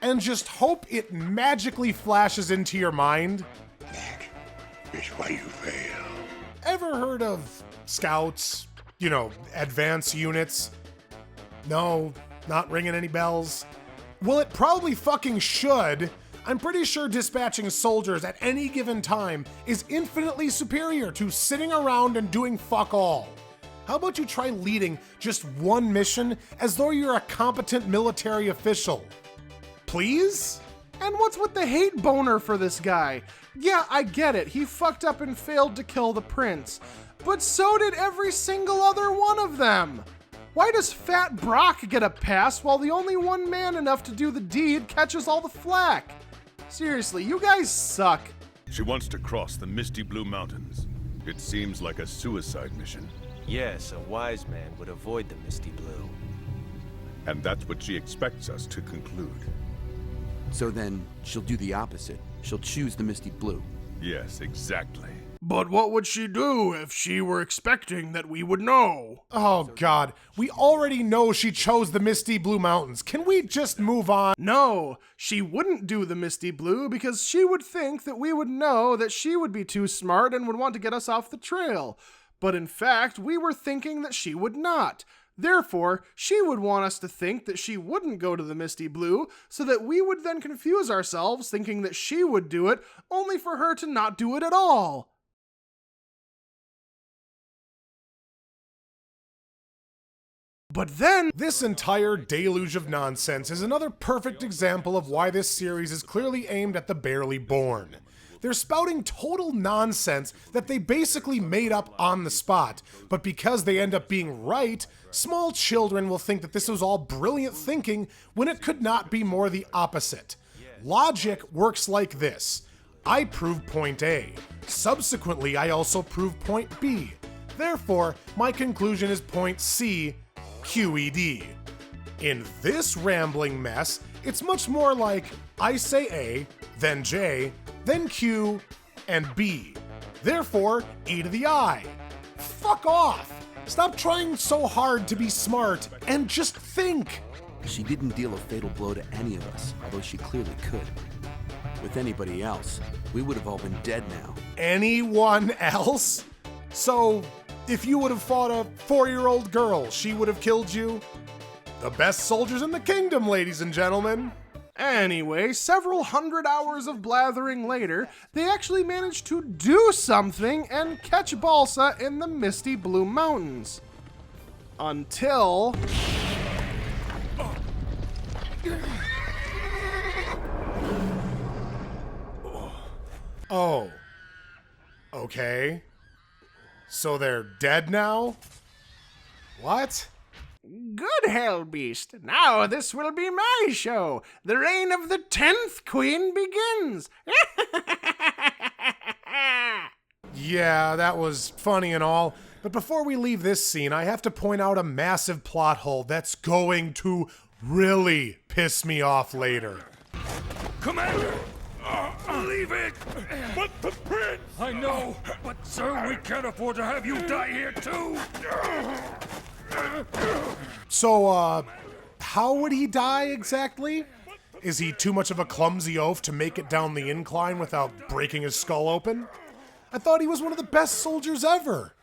and just hope it magically flashes into your mind. That is why you fail. Ever heard of scouts? You know, advanced units? No, not ringing any bells? Well, it probably fucking should. I'm pretty sure dispatching soldiers at any given time is infinitely superior to sitting around and doing fuck all. How about you try leading just one mission as though you're a competent military official? Please? And what's with the hate boner for this guy? Yeah, I get it. He fucked up and failed to kill the prince. But so did every single other one of them. Why does Fat Brock get a pass while the only one man enough to do the deed catches all the flack? Seriously, you guys suck. She wants to cross the misty blue mountains. It seems like a suicide mission. Yes, a wise man would avoid the misty blue. And that's what she expects us to conclude. So then, she'll do the opposite. She'll choose the misty blue. Yes, exactly. But what would she do if she were expecting that we would know? Oh god, we already know she chose the misty blue mountains. Can we just move on? No, she wouldn't do the misty blue because she would think that we would know that she would be too smart and would want to get us off the trail. But in fact, we were thinking that she would not. Therefore, she would want us to think that she wouldn't go to the misty blue, so that we would then confuse ourselves thinking that she would do it, only for her to not do it at all. But then, this entire deluge of nonsense is another perfect example of why this series is clearly aimed at the barely born. They're spouting total nonsense that they basically made up on the spot, but because they end up being right, small children will think that this was all brilliant thinking when it could not be more the opposite. Logic works like this. I prove point A. Subsequently, I also prove point B. Therefore, my conclusion is point C, QED. In this rambling mess, it's much more like I say A, then J, then Q, and B. Therefore, E to the I. Fuck off! Stop trying so hard to be smart and just think! She didn't deal a fatal blow to any of us, although she clearly could. With anybody else, we would have all been dead now. Anyone else? So, if you would have fought a 4-year-old girl, she would have killed you? The best soldiers in the kingdom, ladies and gentlemen. Anyway, several hundred hours of blathering later, they actually managed to do something and catch Balsa in the misty blue mountains. Until... Oh. Okay. So they're dead now? What? Good hell, beast. Now this will be my show. The reign of the 10th queen begins. Yeah, that was funny and all. But before we leave this scene, I have to point out a massive plot hole that's going to really piss me off later. Commander! Leave it! But the prince! I know, but sir, we can't afford to have you die here too! So, how would he die exactly? Is he too much of a clumsy oaf to make it down the incline without breaking his skull open? I thought he was one of the best soldiers ever.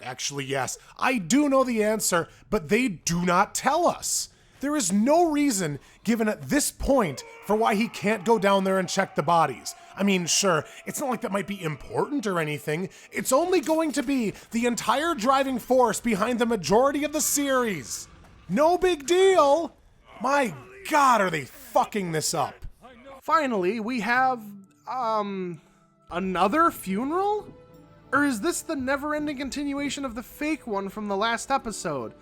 Actually, yes, I do know the answer, but they do not tell us. There is no reason given at this point for why he can't go down there and check the bodies. I mean, sure, it's not like that might be important or anything. It's only going to be the entire driving force behind the majority of the series. No big deal. My God, are they fucking this up? Finally, we have, another funeral? Or is this the never-ending continuation of the fake one from the last episode?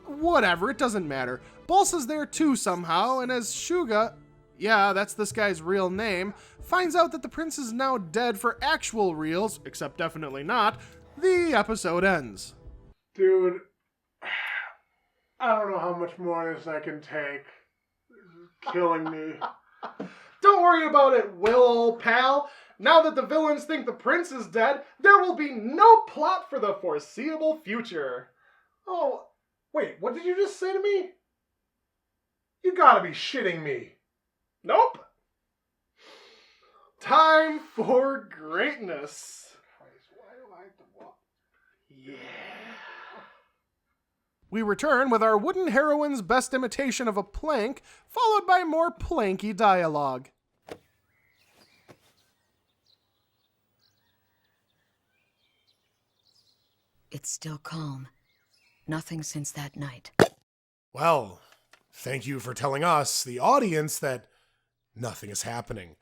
Whatever, it doesn't matter. Balsa's there too somehow, and as Shuga, yeah, that's this guy's real name, finds out that the prince is now dead for actual reals, except definitely not, the episode ends. Dude, I don't know how much more of this I can take. This is killing me. Don't worry about it, Will, old pal. Now that the villains think the prince is dead, there will be no plot for the foreseeable future. Oh, wait, what did you just say to me? You gotta be shitting me. Nope. Time for greatness. Yeah. We return with our wooden heroine's best imitation of a plank, followed by more planky dialogue. It's still calm. Nothing since that night. Well, thank you for telling us, the audience, that nothing is happening.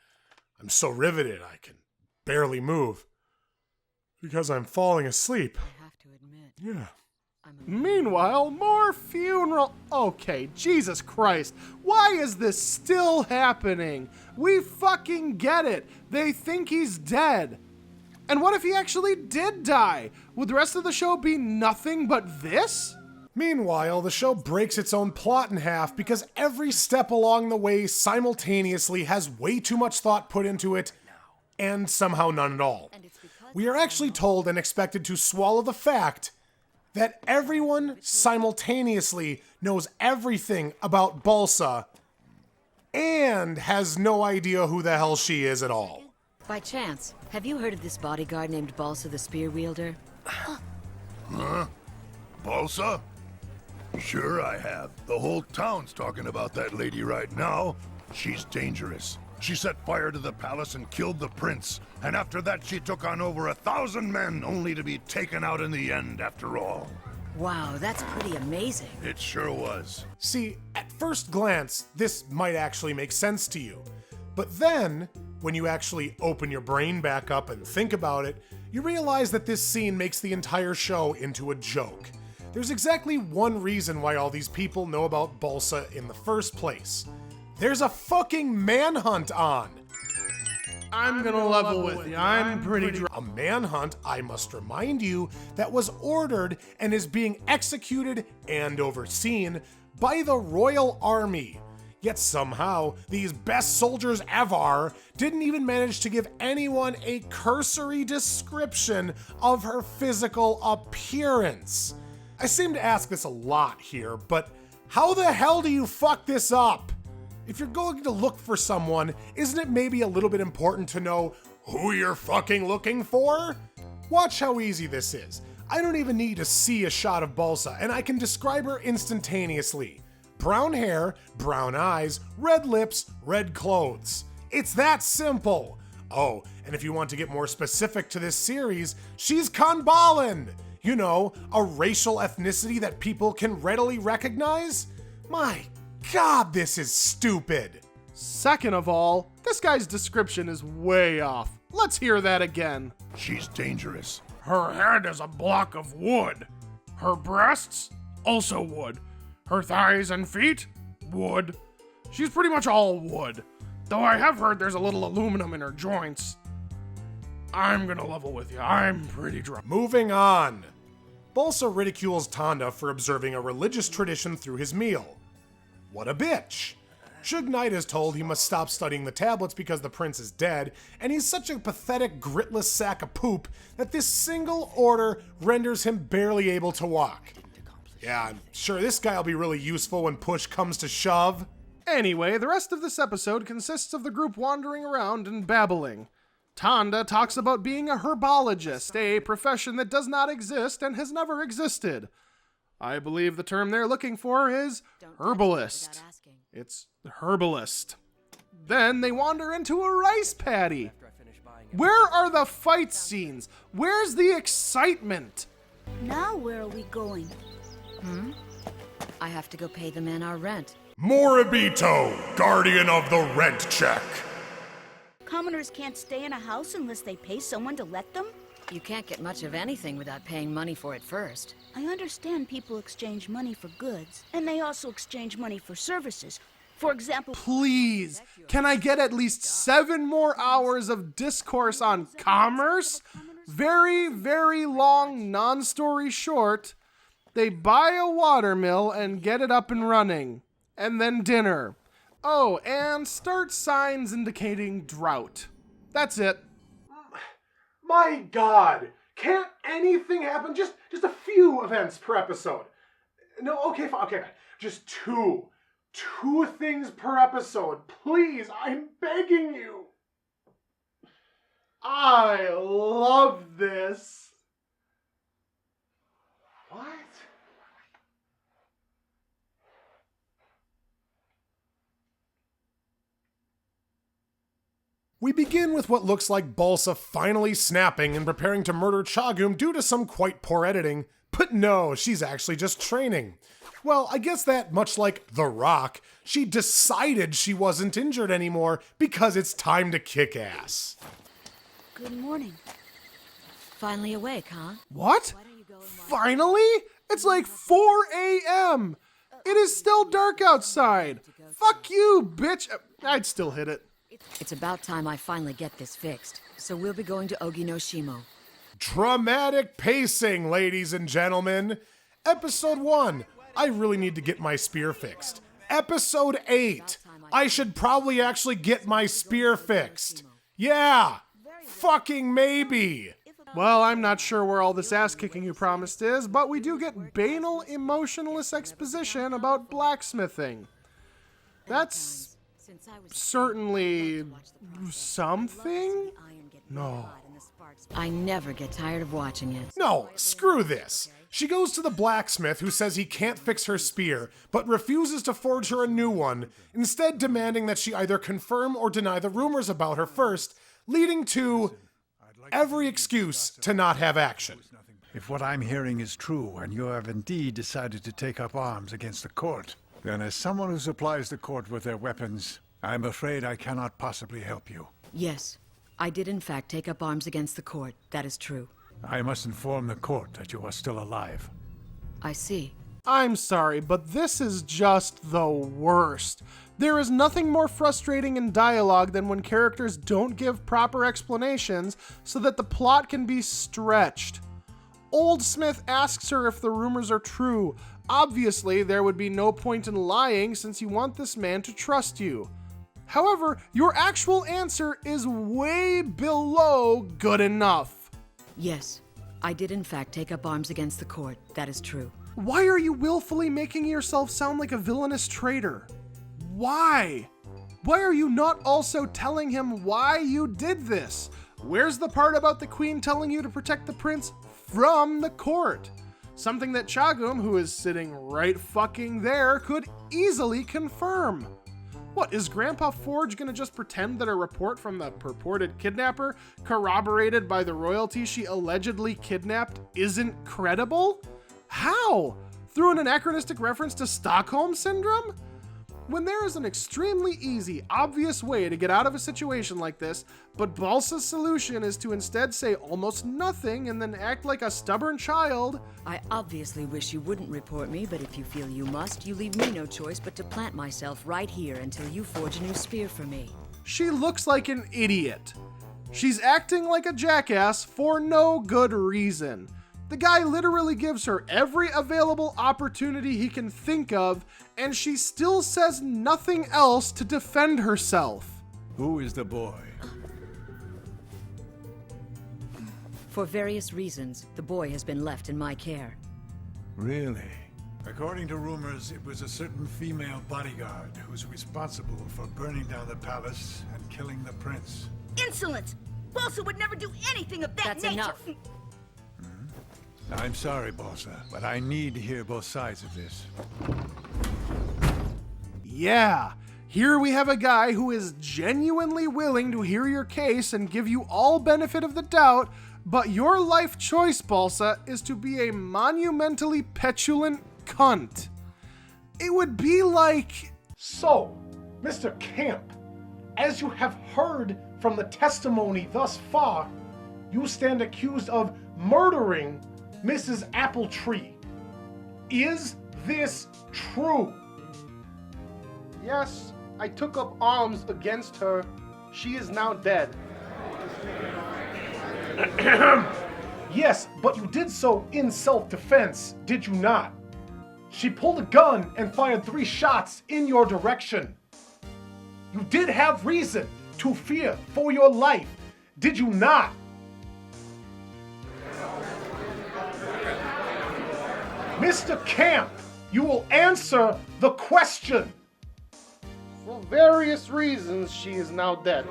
I'm so riveted I can barely move. Because I'm falling asleep. I have to admit. Yeah. Meanwhile, more funeral. Okay, Jesus Christ. Why is this still happening? We fucking get it. They think he's dead. And what if he actually did die? Would the rest of the show be nothing but this? Meanwhile, the show breaks its own plot in half because every step along the way simultaneously has way too much thought put into it, and somehow none at all. We are actually told and expected to swallow the fact that everyone simultaneously knows everything about Balsa and has no idea who the hell she is at all. By chance, have you heard of this bodyguard named Balsa the Spear Wielder? Huh? Balsa? Sure I have. The whole town's talking about that lady right now. She's dangerous. She set fire to the palace and killed the prince. And after that, she took on over 1,000 men, only to be taken out in the end after all. Wow, that's pretty amazing. It sure was. See, at first glance, this might actually make sense to you. But then, when you actually open your brain back up and think about it, you realize that this scene makes the entire show into a joke. There's exactly one reason why all these people know about Balsa in the first place. There's a fucking manhunt on! I'm gonna level with you. I'm pretty drunk. A manhunt, I must remind you, that was ordered and is being executed and overseen by the Royal Army. Yet somehow, these best soldiers ever didn't even manage to give anyone a cursory description of her physical appearance. I seem to ask this a lot here, but how the hell do you fuck this up? If you're going to look for someone, isn't it maybe a little bit important to know who you're fucking looking for? Watch how easy this is. I don't even need to see a shot of Balsa, and I can describe her instantaneously. Brown hair, brown eyes, red lips, red clothes. It's that simple. Oh, and if you want to get more specific to this series, she's Kanbalan. You know, a racial ethnicity that people can readily recognize? My God, this is stupid. Second of all, this guy's description is way off. Let's hear that again. She's dangerous. Her head is a block of wood. Her breasts, also wood. Her thighs and feet, wood. She's pretty much all wood. Though I have heard there's a little aluminum in her joints. I'm gonna level with you. I'm pretty drunk. Moving on. Balsa ridicules Tanda for observing a religious tradition through his meal. What a bitch. Suge Knight is told he must stop studying the tablets because the prince is dead, and he's such a pathetic, gritless sack of poop that this single order renders him barely able to walk. Yeah, I'm sure this guy will be really useful when push comes to shove. Anyway, the rest of this episode consists of the group wandering around and babbling. Tanda talks about being a herbologist, a profession that does not exist and has never existed. I believe the term they're looking for is herbalist. It's herbalist. Then they wander into a rice paddy. Where are the fight scenes? Where's the excitement? Now where are we going? I have to go pay the men our rent. Moribito, guardian of the rent check. Commoners can't stay in a house unless they pay someone to let them? You can't get much of anything without paying money for it first. I understand people exchange money for goods, and they also exchange money for services. For example... Please, can I get at least 7 more hours of discourse on commerce? Very, very long, non-story short. They buy a watermill and get it up and running. And then dinner. Oh, and start signs indicating drought. That's it. My God, can't anything happen? Just a few events per episode. No, okay, fine, okay, just 2 things per episode. Please, I'm begging you. I love this. What? We begin with what looks like Balsa finally snapping and preparing to murder Chagum due to some quite poor editing, but no, she's actually just training. Well, I guess that, much like The Rock, she decided she wasn't injured anymore because it's time to kick ass. Good morning. Finally awake, huh? What? Finally? It's like 4 a.m. It is still dark outside. Fuck you, bitch. I'd still hit it. It's about time I finally get this fixed. So we'll be going to Oginoshimo. Dramatic pacing, ladies and gentlemen. Episode 1, I really need to get my spear fixed. Episode 8, I should probably actually get my spear fixed. Yeah, fucking maybe. Well, I'm not sure where all this ass-kicking you promised is, but we do get banal, emotionless exposition about blacksmithing. That's certainly something? No. I never get tired of watching it. No, screw this. She goes to the blacksmith who says he can't fix her spear, but refuses to forge her a new one, instead demanding that she either confirm or deny the rumors about her first, leading to every excuse to not have action. If what I'm hearing is true, and you have indeed decided to take up arms against the court, then as someone who supplies the court with their weapons, I'm afraid I cannot possibly help you. Yes, I did in fact take up arms against the court. That is true. I must inform the court that you are still alive. I see. I'm sorry, but this is just the worst. There is nothing more frustrating in dialogue than when characters don't give proper explanations so that the plot can be stretched. Old Smith asks her if the rumors are true. Obviously, there would be no point in lying since you want this man to trust you. However, your actual answer is way below good enough. Yes, I did in fact take up arms against the court. That is true. Why are you willfully making yourself sound like a villainous traitor? Why? Why are you not also telling him why you did this? Where's the part about the queen telling you to protect the prince from the court? Something that Chagum, who is sitting right fucking there, could easily confirm. What, is Grandpa Forge gonna just pretend that a report from the purported kidnapper, corroborated by the royalty she allegedly kidnapped, isn't credible? How? Through an anachronistic reference to Stockholm Syndrome? When there is an extremely easy, obvious way to get out of a situation like this, but Balsa's solution is to instead say almost nothing and then act like a stubborn child. I obviously wish you wouldn't report me, but if you feel you must, you leave me no choice but to plant myself right here until you forge a new spear for me. She looks like an idiot. She's acting like a jackass for no good reason. The guy literally gives her every available opportunity he can think of, and she still says nothing else to defend herself. Who is the boy? For various reasons, the boy has been left in my care. Really? According to rumors, it was a certain female bodyguard who's responsible for burning down the palace and killing the prince. Insolence! Balsa would never do anything of that That's nature! enough. I'm sorry, Balsa, but I need to hear both sides of this. Yeah, here we have a guy who is genuinely willing to hear your case and give you all benefit of the doubt, but your life choice, Balsa, is to be a monumentally petulant cunt. It would be like... So, Mr. Kamp, as you have heard from the testimony thus far, you stand accused of murdering Mrs. Appletree. Is this true? Yes, I took up arms against her. She is now dead. Yes, but you did so in self-defense, did you not? She pulled a gun and fired 3 shots in your direction. You did have reason to fear for your life, did you not? Mr. Kamp, you will answer the question. For various reasons, she is now dead.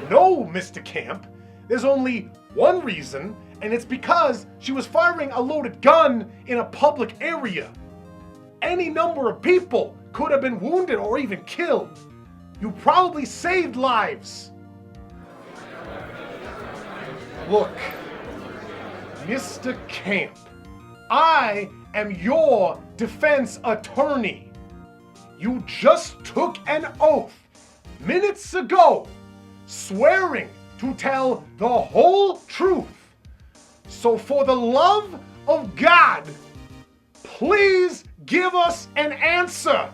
No, Mr. Kamp. There's only one reason, and it's because she was firing a loaded gun in a public area. Any number of people could have been wounded or even killed. You probably saved lives. Look, Mr. Kamp, I am your defense attorney. You just took an oath minutes ago, swearing to tell the whole truth. So for the love of God, please give us an answer.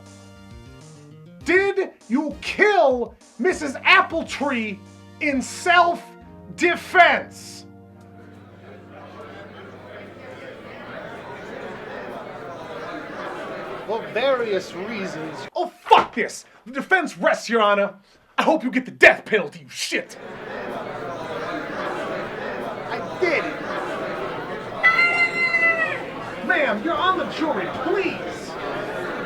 Did you kill Mrs. Appletree in self-defense? For various reasons. Oh, fuck this! The defense rests, Your Honor. I hope you get the death penalty, you shit! I did it. Ma'am, you're on the jury, please!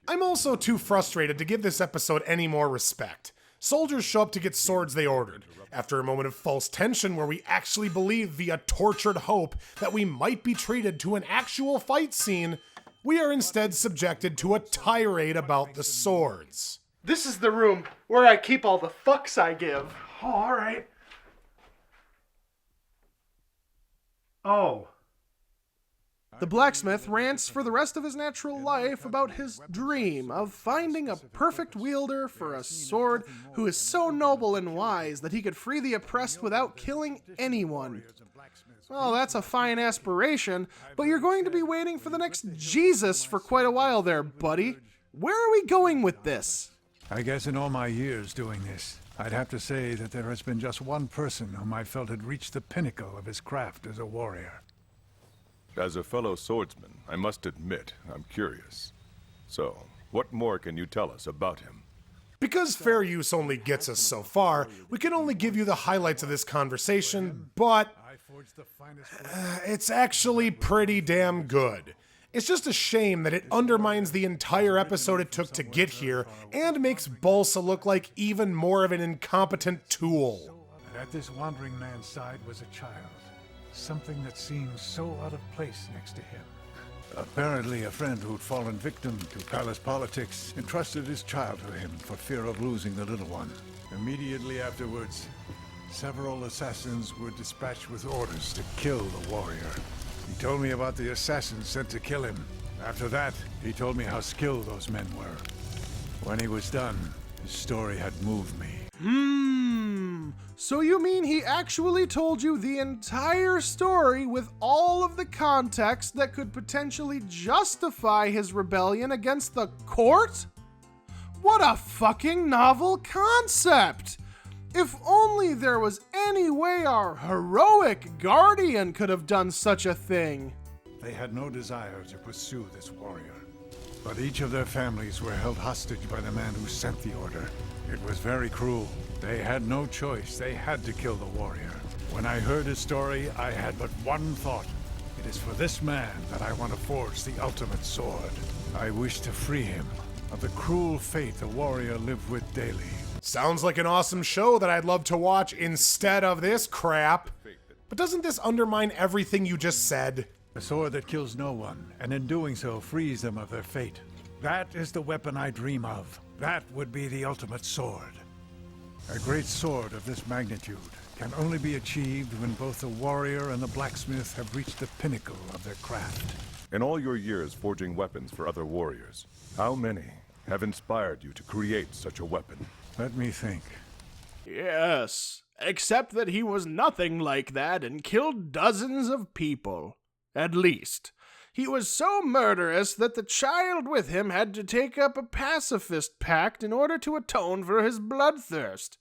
I'm also too frustrated to give this episode any more respect. Soldiers show up to get swords they ordered. After a moment of false tension where we actually believe via tortured hope that we might be treated to an actual fight scene, we are instead subjected to a tirade about the swords. This is the room where I keep all the fucks I give. Oh, alright. Oh. The blacksmith rants for the rest of his natural life about his dream of finding a perfect wielder for a sword who is so noble and wise that he could free the oppressed without killing anyone. Well, that's a fine aspiration, but you're going to be waiting for the next Jesus for quite a while there, buddy. Where are we going with this? I guess in all my years doing this, I'd have to say that there has been just one person whom I felt had reached the pinnacle of his craft as a warrior. As a fellow swordsman, I must admit, I'm curious. So, what more can you tell us about him? Because fair use only gets us so far, we can only give you the highlights of this conversation, but it's actually pretty damn good. It's just a shame that it undermines the entire episode it took to get here and makes Balsa look like even more of an incompetent tool. And at this wandering man's side was a child. Something that seemed so out of place next to him. Apparently a friend who'd fallen victim to palace politics entrusted his child to him for fear of losing the little one. Immediately afterwards, several assassins were dispatched with orders to kill the warrior. He told me about the assassins sent to kill him. After that, he told me how skilled those men were. When he was done, his story had moved me. So you mean he actually told you the entire story with all of the context that could potentially justify his rebellion against the court? What a fucking novel concept! If only there was any way our heroic guardian could have done such a thing. They had no desire to pursue this warrior, but each of their families were held hostage by the man who sent the order. It was very cruel. They had no choice. They had to kill the warrior. When I heard his story, I had but one thought. It is for this man that I want to forge the ultimate sword. I wish to free him of the cruel fate the warrior lived with daily. Sounds like an awesome show that I'd love to watch instead of this crap. But doesn't this undermine everything you just said? A sword that kills no one, and in doing so frees them of their fate. That is the weapon I dream of. That would be the ultimate sword. A great sword of this magnitude can only be achieved when both the warrior and the blacksmith have reached the pinnacle of their craft. In all your years forging weapons for other warriors, how many have inspired you to create such a weapon? Let me think. Yes, except that he was nothing like that and killed dozens of people. At least. He was so murderous that the child with him had to take up a pacifist pact in order to atone for his bloodthirst.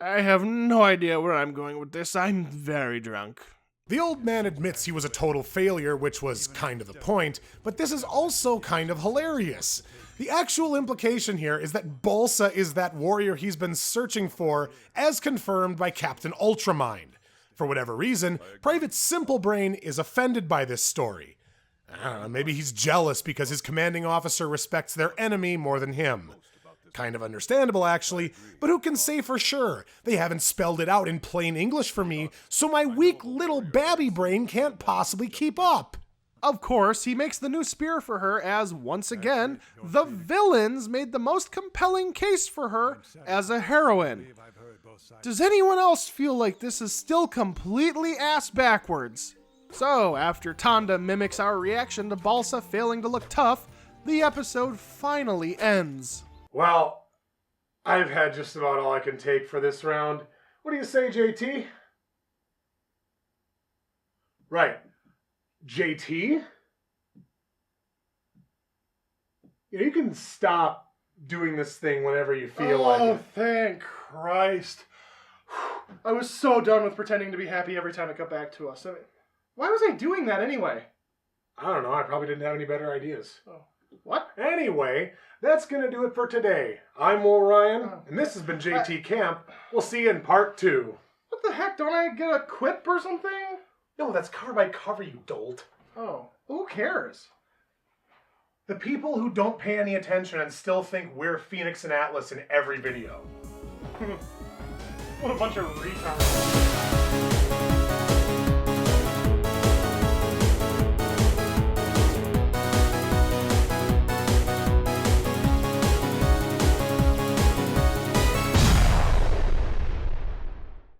I have no idea where I'm going with this. I'm very drunk. The old man admits he was a total failure, which was kind of the point, but this is also kind of hilarious. The actual implication here is that Balsa is that warrior he's been searching for, as confirmed by Captain Ultramind. For whatever reason, Private Simplebrain is offended by this story. I don't know, maybe he's jealous because his commanding officer respects their enemy more than him. Kind of understandable, actually, but who can say for sure? They haven't spelled it out in plain English for me, so my weak little babby brain can't possibly keep up. Of course, he makes the new spear for her as, once again, the villains made the most compelling case for her as a heroine. Does anyone else feel like this is still completely ass backwards? So, after Tanda mimics our reaction to Balsa failing to look tough, the episode finally ends. Well, I've had just about all I can take for this round. What do you say, JT? Right. JT? Yeah, you can stop doing this thing whenever you feel like it. Oh, thank Christ. I was so done with pretending to be happy every time it got back to us. I mean, why was I doing that anyway? I don't know. I probably didn't have any better ideas. Oh. What? Anyway, that's going to do it for today. I'm Ryan, and this has been JT Kamp. We'll see you in part 2. What the heck? Don't I get a quip or something? No, that's cover by cover, you dolt. Oh, who cares? The people who don't pay any attention and still think we're Phoenix and Atlas in every video. What a bunch of retards.